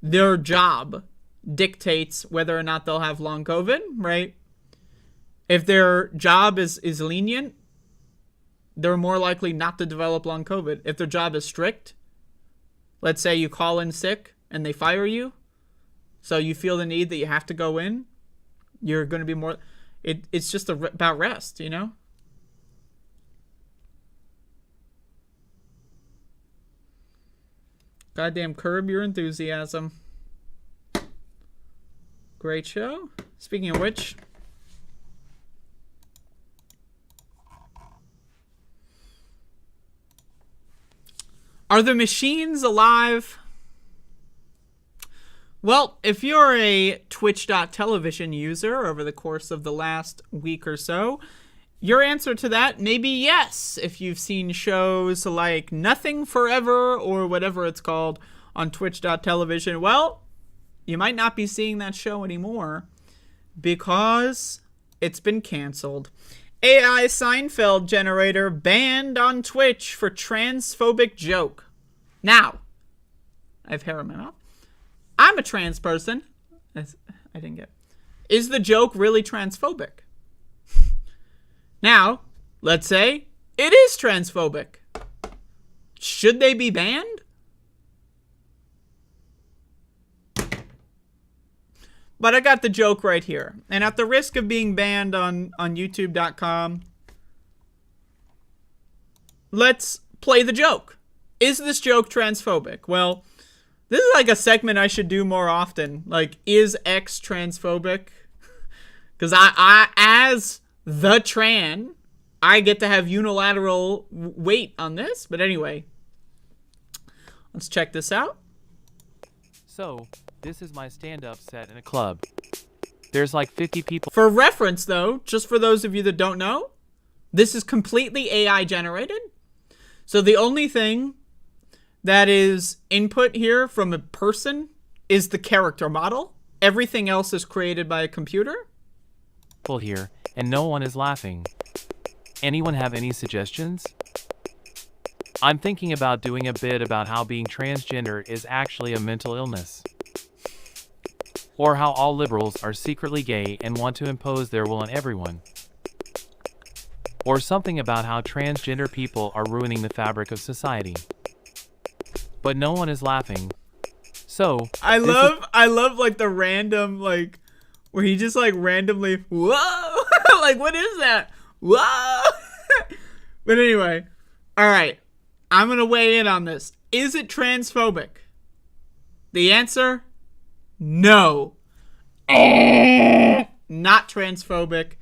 their job dictates whether or not they'll have long COVID, right? If their job is lenient, they're more likely not to develop long COVID. If their job is strict, let's say you call in sick and they fire you, so you feel the need that you have to go in, you're going to be more, it's just about rest, you know? Goddamn, curb your enthusiasm. Great show. Speaking of which, are the machines alive? Well, if you're a Twitch.television user over the course of the last week or so, your answer to that may be yes. If you've seen shows like Nothing Forever or whatever it's called on Twitch.television, well, you might not be seeing that show anymore because it's been canceled. AI Seinfeld generator banned on Twitch for transphobic joke. Now, I have hair in my mouth. I'm a trans person. I didn't get. Is the joke really transphobic? Now, let's say it is transphobic. Should they be banned? But I got the joke right here. And at the risk of being banned on YouTube.com, let's play the joke. Is this joke transphobic? Well, this is like a segment I should do more often. Like, is X transphobic? Because I, as the tran, I get to have unilateral weight on this. But anyway, let's check this out. So, this is my stand-up set in a club. There's like 50 people. For reference, though, just for those of you that don't know, this is completely AI generated. So the only thing that is input here from a person is the character model. Everything else is created by a computer. Here, and no one is laughing. Anyone have any suggestions? I'm thinking about doing a bit about how being transgender is actually a mental illness. Or how all liberals are secretly gay and want to impose their will on everyone. Or something about how transgender people are ruining the fabric of society. But no one is laughing. So, I love like the random, like, where he just like randomly, whoa, like what is that? Whoa. But anyway, all right, I'm gonna weigh in on this. Is it transphobic? The answer, no. Not transphobic.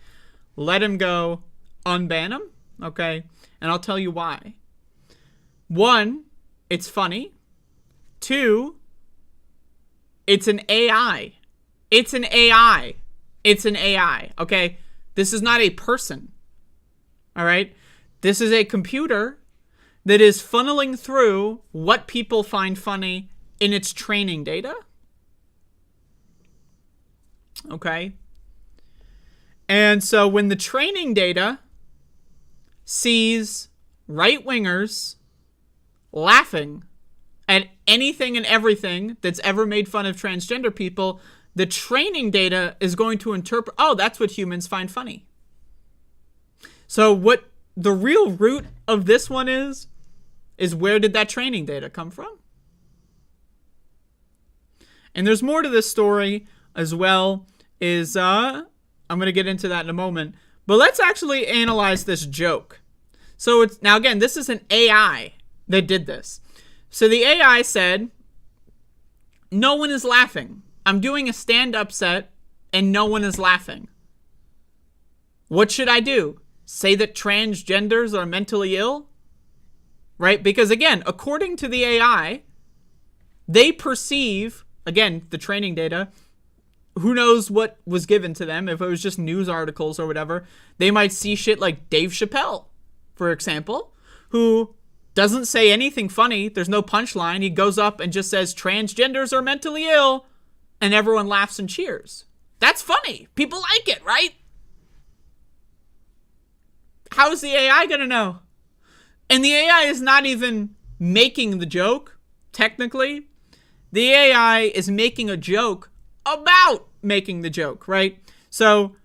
Let him go. Unban him. Okay, and I'll tell you why. 1, it's funny. 2, it's an AI. It's an AI. It's an AI, okay? This is not a person, all right? This is a computer that is funneling through what people find funny in its training data, okay? And so when the training data sees right-wingers laughing at anything and everything that's ever made fun of transgender people, the training data is going to interpret, oh, that's what humans find funny. So what the real root of this one is where did that training data come from? And there's more to this story as well. I'm going to get into that in a moment. But let's actually analyze this joke. So it's, now again, this is an AI that did this. So the AI said, no one is laughing. I'm doing a stand-up set and no one is laughing. What should I do? Say that transgenders are mentally ill? Right? Because again, according to the AI, they perceive, again, the training data, who knows what was given to them. If it was just news articles or whatever, they might see shit like Dave Chappelle, for example, who doesn't say anything funny. There's no punchline. He goes up and just says transgenders are mentally ill, and everyone laughs and cheers. That's funny. People like it, right? How is the AI gonna know? And the AI is not even making the joke, technically. The AI is making a joke about making the joke, right? So,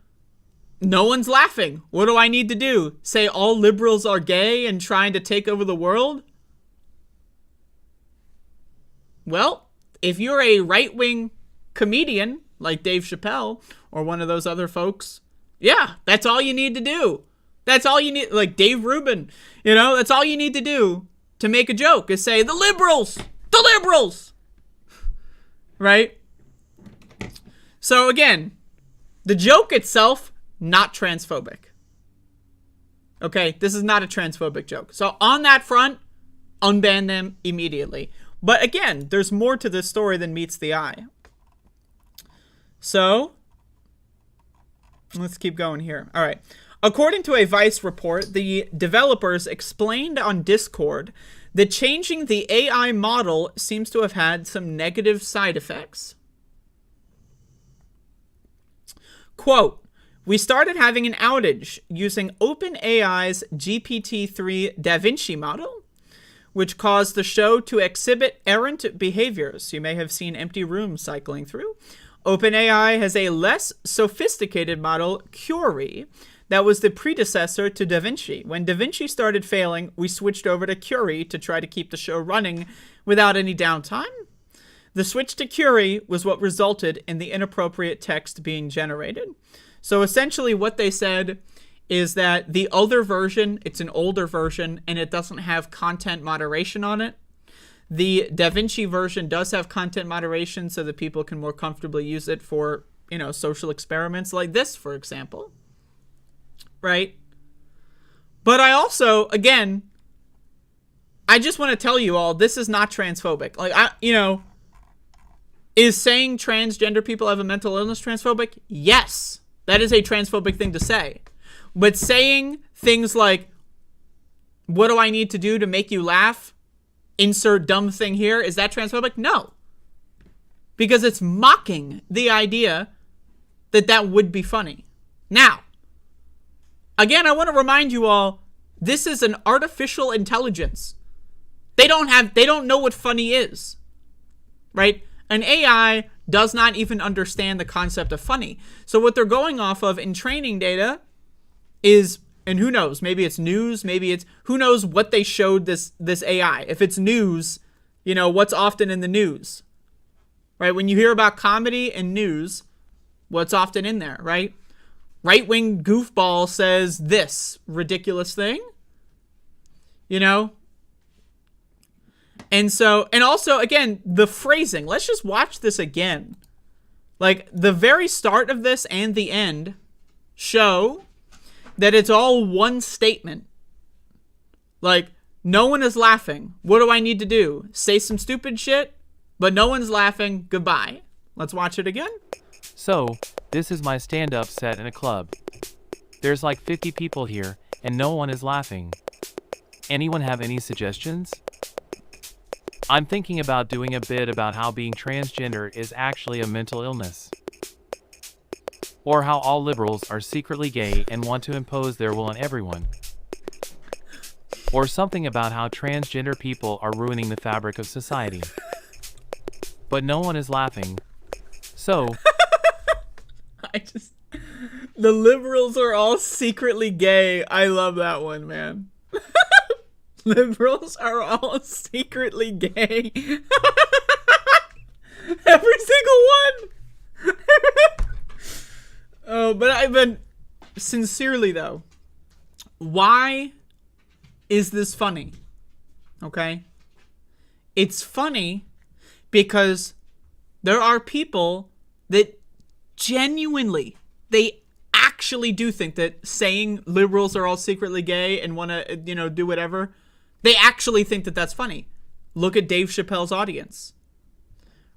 no one's laughing. What do I need to do? Say all liberals are gay and trying to take over the world? Well, if you're a right-wing comedian like Dave Chappelle or one of those other folks, yeah, that's all you need to do. That's all you need, like Dave Rubin, you know, that's all you need to do to make a joke is say, the liberals, right? So again, the joke itself, not transphobic. Okay, this is not a transphobic joke. So on that front, unban them immediately. But again, there's more to this story than meets the eye. So, let's keep going here. All right. According to a Vice report, the developers explained on Discord that changing the AI model seems to have had some negative side effects. Quote, We started having an outage using OpenAI's GPT-3 Da Vinci model, which caused the show to exhibit errant behaviors. You may have seen empty rooms cycling through. OpenAI has a less sophisticated model, Curie, that was the predecessor to Da Vinci. When Da Vinci started failing, we switched over to Curie to try to keep the show running without any downtime. The switch to Curie was what resulted in the inappropriate text being generated. So essentially what they said is that the other version, it's an older version, and it doesn't have content moderation on it. The Da Vinci version does have content moderation so that people can more comfortably use it for, social experiments like this, for example. Right? But I also, again, I just want to tell you all, this is not transphobic. Is saying transgender people have a mental illness transphobic? Yes. That is a transphobic thing to say. But saying things like, what do I need to do to make you laugh? Insert dumb thing here. Is that transphobic? No. Because it's mocking the idea that that would be funny. Now, again, I want to remind you all, this is an artificial intelligence. They don't know what funny is. Right? An AI does not even understand the concept of funny. So what they're going off of in training data is, and who knows, maybe it's news, maybe it's, who knows what they showed this AI. If it's news, what's often in the news, right? When you hear about comedy and news, what's often in there, right? Right-wing goofball says this ridiculous thing, And so, and also, again, the phrasing. Let's just watch this again. Like, the very start of this and the end show that it's all one statement. Like, no one is laughing. What do I need to do? Say some stupid shit, but no one's laughing. Goodbye. Let's watch it again. So, this is my stand-up set in a club. There's like 50 people here, and no one is laughing. Anyone have any suggestions? I'm thinking about doing a bit about how being transgender is actually a mental illness. Or how all liberals are secretly gay and want to impose their will on everyone. Or something about how transgender people are ruining the fabric of society. But no one is laughing. So... The liberals are all secretly gay. I love that one, man. Liberals are all secretly gay. Every single one. Oh, but I've been sincerely though. Why is this funny? Okay? It's funny because there are people that genuinely, they actually do think that saying liberals are all secretly gay and want to, do whatever, they actually think that that's funny. Look at Dave Chappelle's audience,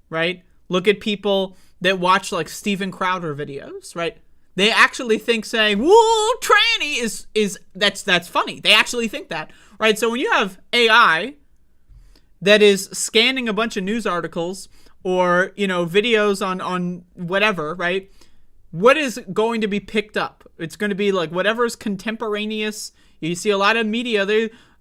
right? Look at people that watch like Steven Crowder videos, right? They actually think saying, whoa, tranny is that's funny. They actually think that, right? So when you have AI that is scanning a bunch of news articles or, videos on whatever, right? What is going to be picked up? It's going to be like whatever's contemporaneous. You see a lot of media,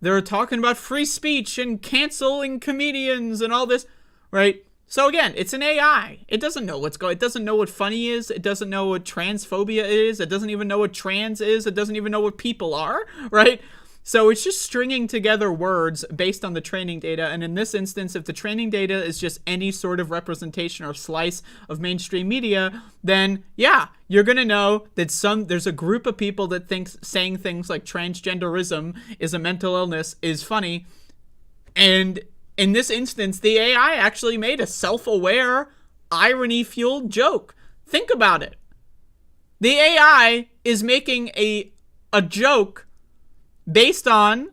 they're talking about free speech and canceling comedians and all this, right? So again, it's an AI. It doesn't know it doesn't know what funny is. It doesn't know what transphobia is. It doesn't even know what trans is. It doesn't even know what people are, right? So it's just stringing together words based on the training data. And in this instance, if the training data is just any sort of representation or slice of mainstream media, then yeah, you're going to know that there's a group of people that thinks saying things like transgenderism is a mental illness is funny. And in this instance, the AI actually made a self-aware, irony-fueled joke. Think about it. The AI is making a joke based on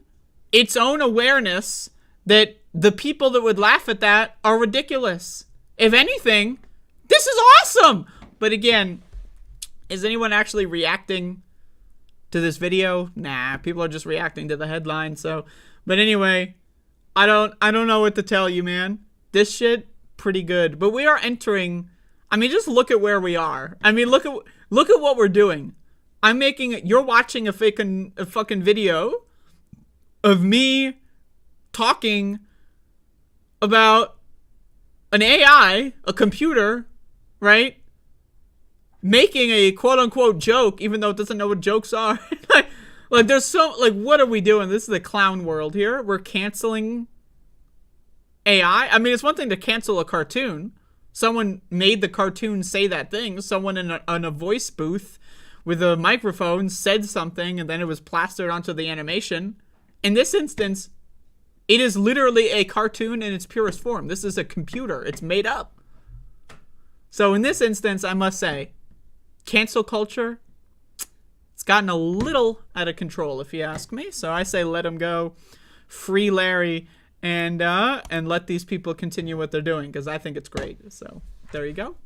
its own awareness that the people that would laugh at that are ridiculous. If anything, this is awesome. But again, is anyone actually reacting to this video? Nah, people are just reacting to the headline. So, but anyway, I don't know what to tell you, man. This shit, pretty good. But we are entering, just look at where we are. Look at what we're doing. You're watching a fucking video of me talking about an AI, a computer, right? Making a quote-unquote joke, even though it doesn't know what jokes are. Like, there's so... Like, what are we doing? This is the clown world here. We're canceling AI. I mean, it's one thing to cancel a cartoon. Someone made the cartoon say that thing. Someone in a voice booth with a microphone said something, and then it was plastered onto the animation. In this instance, it is literally a cartoon in its purest form. This is a computer. It's made up. So in this instance, I must say, cancel culture, it's gotten a little out of control, if you ask me. So I say let them go, free Larry, and let these people continue what they're doing, because I think it's great. So there you go.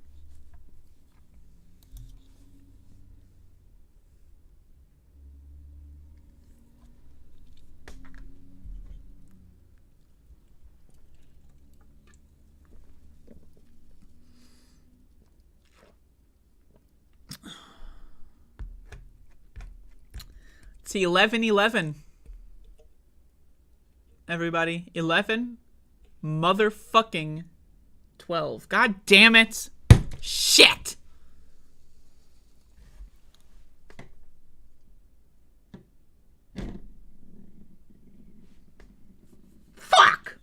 It's 11:11. Everybody, 11 motherfucking 12. God damn it. Shit. Fuck.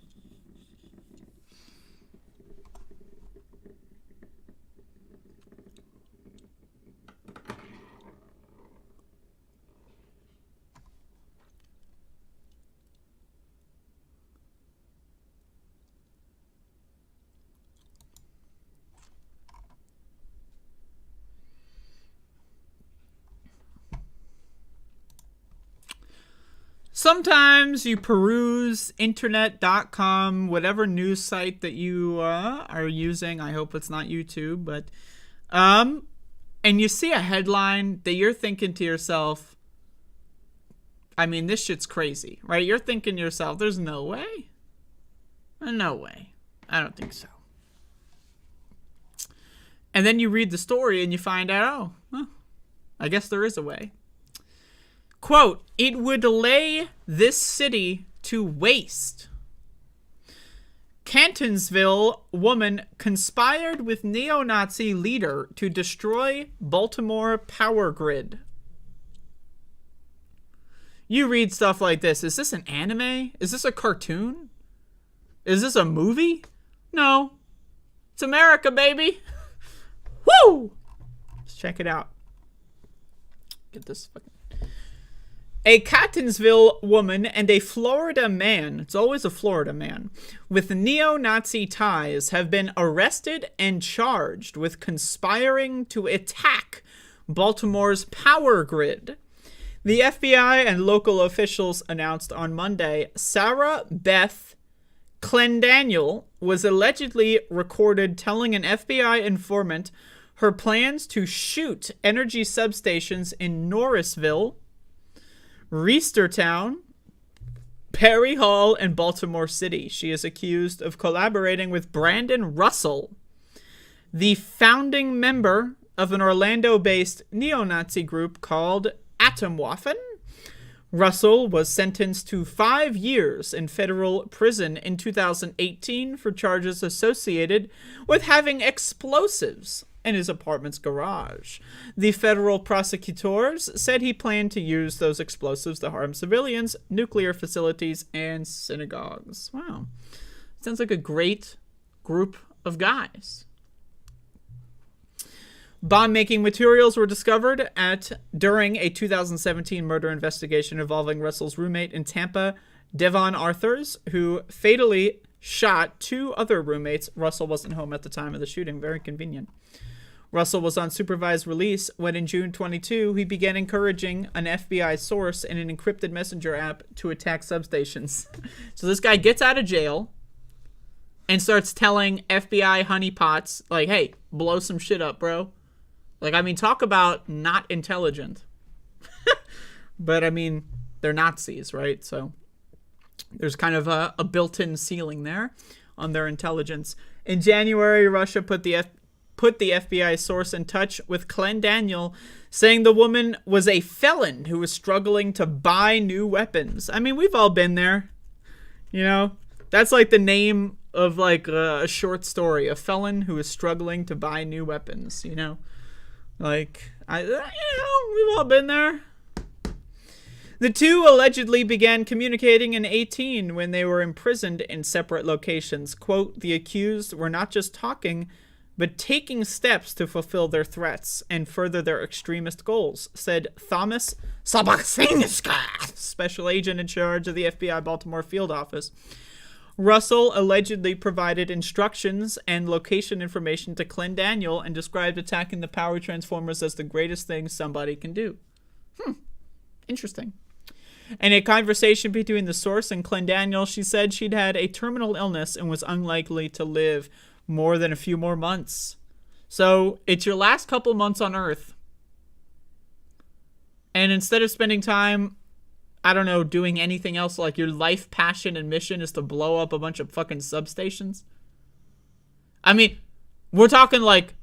Sometimes you peruse internet.com, whatever news site that you are using. I hope it's not YouTube, but and you see a headline that you're thinking to yourself, I mean, this shit's crazy, right? You're thinking to yourself, there's no way. No way. I don't think so. And then you read the story and you find out, oh, well, I guess there is a way. Quote, it would lay this city to waste. Cantonsville woman conspired with neo-Nazi leader to destroy Baltimore power grid. You read stuff like this. Is this an anime? Is this a cartoon? Is this a movie? No. It's America, baby. Woo! Let's check it out. Get this fucking... A Catonsville woman and a Florida man, it's always a Florida man, with neo-Nazi ties have been arrested and charged with conspiring to attack Baltimore's power grid. The FBI and local officials announced on Monday Sarah Beth Clendaniel was allegedly recorded telling an FBI informant her plans to shoot energy substations in Norrisville, Reisterstown, Perry Hall, and Baltimore City. She is accused of collaborating with Brandon Russell, the founding member of an Orlando-based neo-Nazi group called Atomwaffen. Russell was sentenced to 5 years in federal prison in 2018 for charges associated with having explosives in his apartment's garage. The federal prosecutors said he planned to use those explosives to harm civilians, nuclear facilities, and synagogues. Wow. Sounds like a great group of guys. Bomb-making materials were discovered during a 2017 murder investigation involving Russell's roommate in Tampa, Devon Arthurs, who fatally shot 2 other roommates. Russell wasn't home at the time of the shooting. Very convenient. Russell was on supervised release when in June 22, he began encouraging an FBI source in an encrypted messenger app to attack substations. So this guy gets out of jail and starts telling FBI honeypots, like, hey, blow some shit up, bro. Like, I mean, talk about not intelligent. But, I mean, they're Nazis, right? So there's kind of a built-in ceiling there on their intelligence. In January, Russia put put the FBI source in touch with Clen Daniel, saying the woman was a felon who was struggling to buy new weapons. I mean, we've all been there. You know, that's like the name of like a short story, a felon who is struggling to buy new weapons, you know? Like, we've all been there. The two allegedly began communicating in 2018 when they were imprisoned in separate locations. Quote, the accused were not just talking, but taking steps to fulfill their threats and further their extremist goals, said Thomas Sabaczynski, special agent in charge of the FBI Baltimore field office. Russell allegedly provided instructions and location information to Clen Daniel and described attacking the power transformers as the greatest thing somebody can do. Interesting. In a conversation between the source and Clen Daniel, she said she'd had a terminal illness and was unlikely to live more than a few more months. So it's your last couple months on Earth. And instead of spending time, I don't know, doing anything else, like your life, passion, and mission is to blow up a bunch of fucking substations. I mean, we're talking like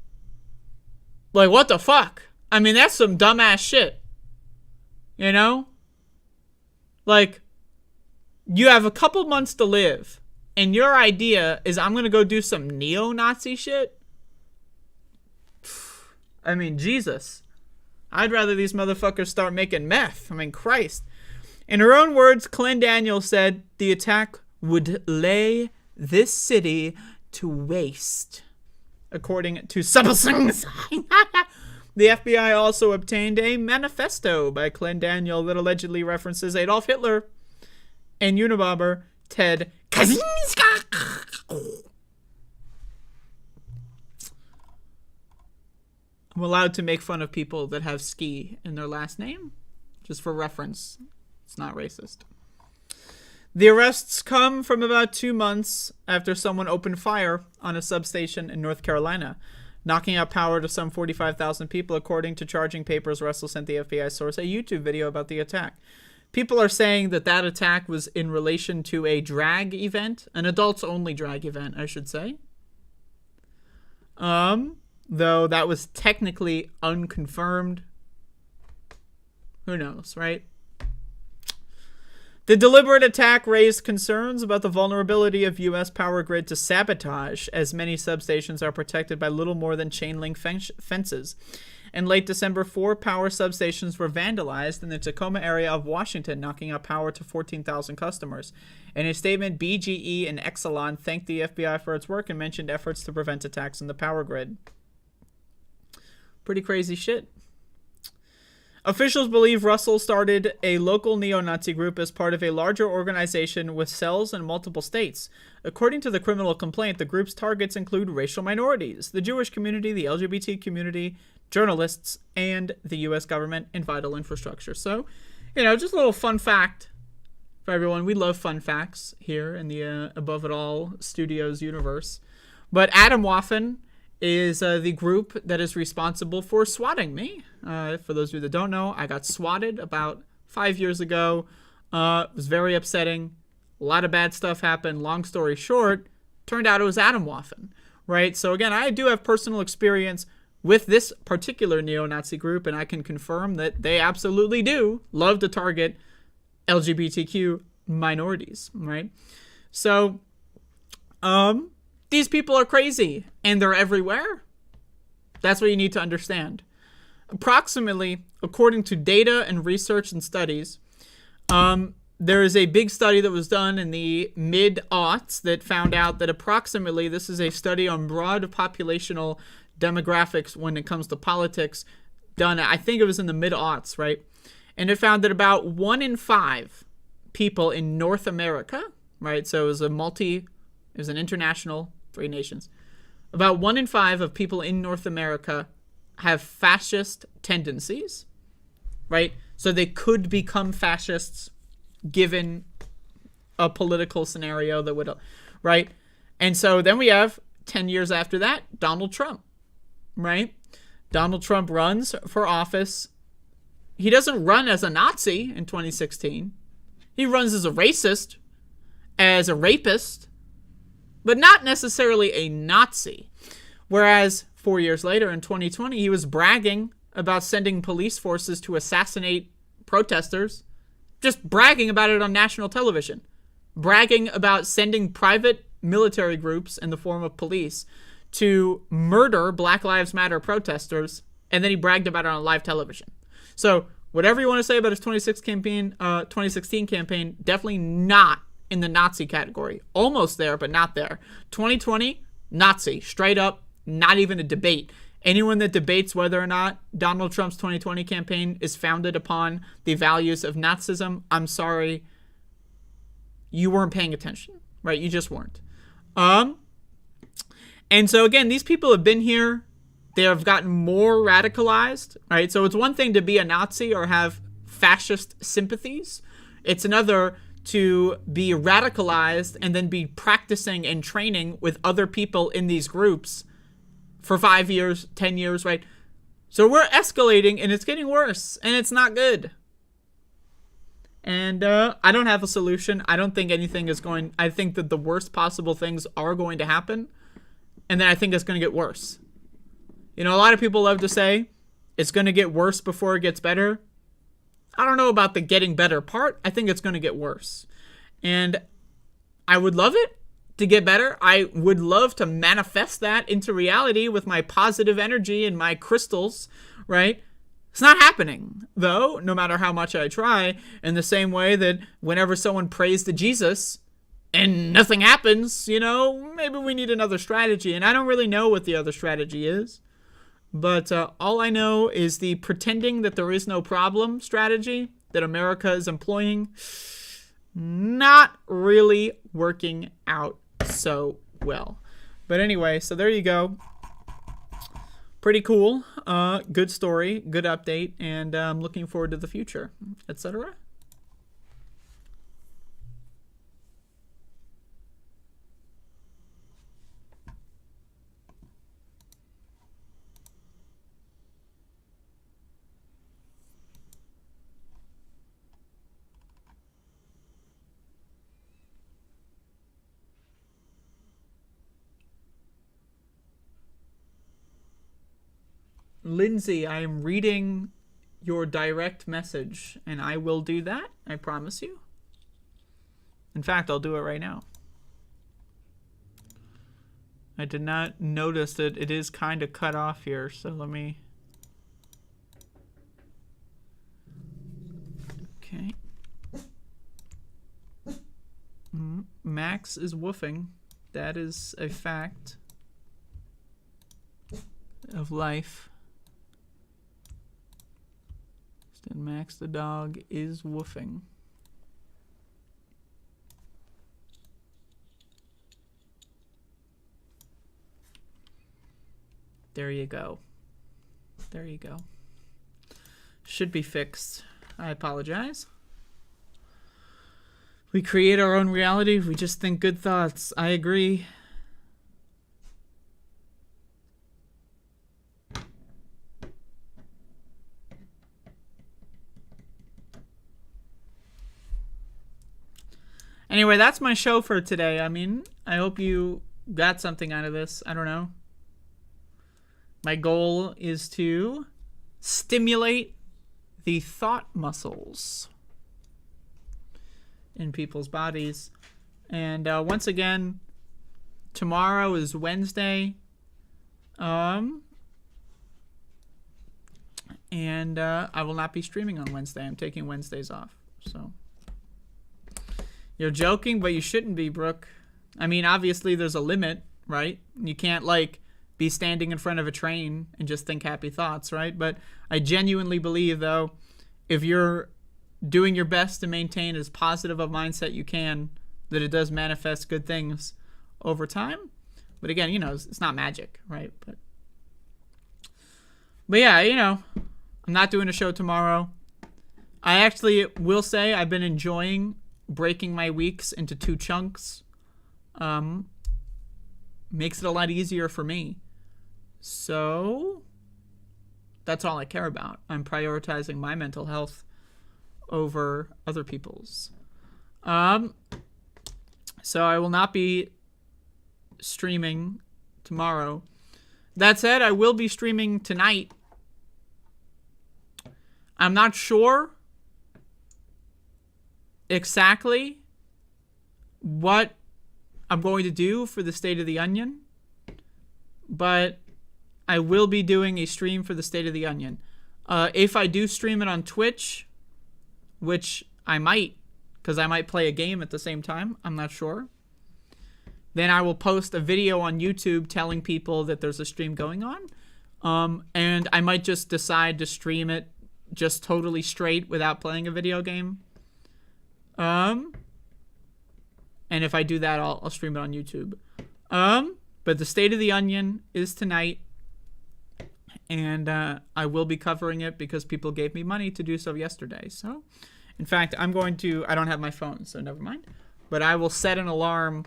what the fuck? I mean, that's some dumbass shit. You know? Like, you have a couple months to live, and your idea is I'm going to go do some neo-Nazi shit? I mean, Jesus. I'd rather these motherfuckers start making meth. I mean, Christ. In her own words, Clen Daniel said the attack would lay this city to waste. According to Sabaczynski. The FBI also obtained a manifesto by Clen Daniel that allegedly references Adolf Hitler and Unabomber Ted Kaczynski. I'm allowed to make fun of people that have ski in their last name, just for reference. It's not racist. The arrests come from about 2 months after someone opened fire on a substation in North Carolina, knocking out power to some 45,000 people, according to charging papers. Russell sent the FBI source a YouTube video about the attack. People are saying that that attack was in relation to a drag event, an adults-only drag event, I should say. Though that was technically unconfirmed. Who knows, right? The deliberate attack raised concerns about the vulnerability of U.S. power grid to sabotage, as many substations are protected by little more than chain link fences. In late December, 4 power substations were vandalized in the Tacoma area of Washington, knocking out power to 14,000 customers. In a statement, BGE and Exelon thanked the FBI for its work and mentioned efforts to prevent attacks on the power grid. Pretty crazy shit. Officials believe Russell started a local neo-Nazi group as part of a larger organization with cells in multiple states. According to the criminal complaint, the group's targets include racial minorities, the Jewish community, the LGBT community, journalists, and the U.S. government and vital infrastructure. So, you know, just a little fun fact for everyone. We love fun facts here in the Above It All Studios universe. But Adam Waffen is the group that is responsible for swatting me. For those of you that don't know, I got swatted about 5 years ago. It was very upsetting. A lot of bad stuff happened. Long story short, turned out it was Adam Waffen, right? So again, I do have personal experience with this particular neo-Nazi group, and I can confirm that they absolutely do love to target LGBTQ minorities, right? So, these people are crazy, and they're everywhere. That's what you need to understand. Approximately, according to data and research and studies, there is a big study that was done in the mid-aughts that found out that approximately, this is a study on broad populational demographics when it comes to politics, done, I think it was in the mid-aughts, right? And it found that about 1 in 5 people in North America, right? So it was it was an international, 3 nations. About 1 in 5 of people in North America have fascist tendencies, right? So they could become fascists given a political scenario that would, right? And so then we have 10 years after that, Donald Trump, right? Donald Trump runs for office. He doesn't run as a Nazi in 2016. He runs as a racist, as a rapist, but not necessarily a Nazi. Whereas 4 years later in 2020, he was bragging about sending police forces to assassinate protesters, just bragging about it on national television, bragging about sending private military groups in the form of police to murder Black Lives Matter protesters, and then he bragged about it on live television. So whatever you want to say about his 2016 campaign, definitely not in the Nazi category. Almost there, but not there. 2020, Nazi, straight up, not even a debate. Anyone that debates whether or not Donald Trump's 2020 campaign is founded upon the values of Nazism, I'm sorry, you weren't paying attention, right? You just weren't. And so again, these people have been here. They have gotten more radicalized, right? So it's one thing to be a Nazi or have fascist sympathies. It's another to be radicalized and then be practicing and training with other people in these groups for 5 years, 10 years, right? So we're escalating and it's getting worse and it's not good. And I don't have a solution. I don't think anything is going... I think that the worst possible things are going to happen. And then I think it's going to get worse. You know, a lot of people love to say it's going to get worse before it gets better. I don't know about the getting better part. I think it's going to get worse. And I would love it to get better. I would love to manifest that into reality with my positive energy and my crystals, right? It's not happening, though, no matter how much I try. In the same way that whenever someone prays to Jesus and nothing happens, you know, maybe we need another strategy. And I don't really know what the other strategy is. But all I know is the pretending that there is no problem strategy that America is employing, not really working out so well. But anyway, so there you go. Pretty cool. Good story, good update, and I'm looking forward to the future, etc. Lindsay, I am reading your direct message, and I will do that. I promise you. In fact, I'll do it right now. I did not notice that it is kind of cut off here, so let me... Okay. Max is woofing. That is a fact of life. And Max the dog is woofing. There you go. There you go. Should be fixed. I apologize. We create our own reality. We just think good thoughts. I agree. Anyway, that's my show for today. I mean, I hope you got something out of this. I don't know. My goal is to stimulate the thought muscles in people's bodies. And once again, tomorrow is Wednesday. And I will not be streaming on Wednesday. I'm taking Wednesdays off. So... You're joking, but you shouldn't be, Brooke. I mean, obviously there's a limit, right? You can't, like, be standing in front of a train and just think happy thoughts, right? But I genuinely believe, though, if you're doing your best to maintain as positive a mindset you can, that it does manifest good things over time. But again, you know, it's not magic, right? But yeah, you know, I'm not doing a show tomorrow. I actually will say I've been enjoying breaking my weeks into 2 chunks. Makes it a lot easier for me. So that's all I care about. I'm prioritizing my mental health over other people's. So I will not be streaming tomorrow. That said, I will be streaming tonight. I'm not sure exactly what I'm going to do for the State of the Onion, but I will be doing a stream for the State of the Onion. If I do stream it on Twitch, which I might, because I might play a game at the same time, I'm not sure, then I will post a video on YouTube telling people that there's a stream going on. And I might just decide to stream it just totally straight without playing a video game. And if I do that, I'll stream it on YouTube. But the State of the Onion is tonight. And I will be covering it because people gave me money to do so yesterday. So, in fact, I'm going to... I don't have my phone, so never mind. But I will set an alarm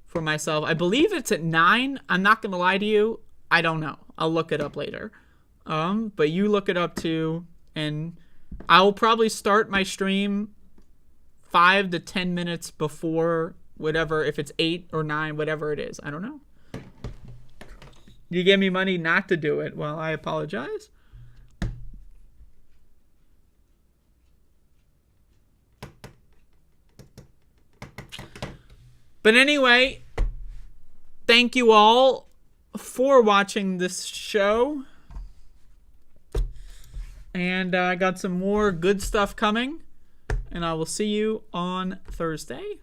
for myself. I believe it's at 9. I'm not going to lie to you. I don't know. I'll look it up later. But you look it up too. And I will probably start my stream 5 to 10 minutes before whatever, if it's 8 or 9, whatever it is. I don't know. You gave me money not to do it. Well, I apologize. But anyway, thank you all for watching this show. And I got some more good stuff coming. And I will see you on Thursday.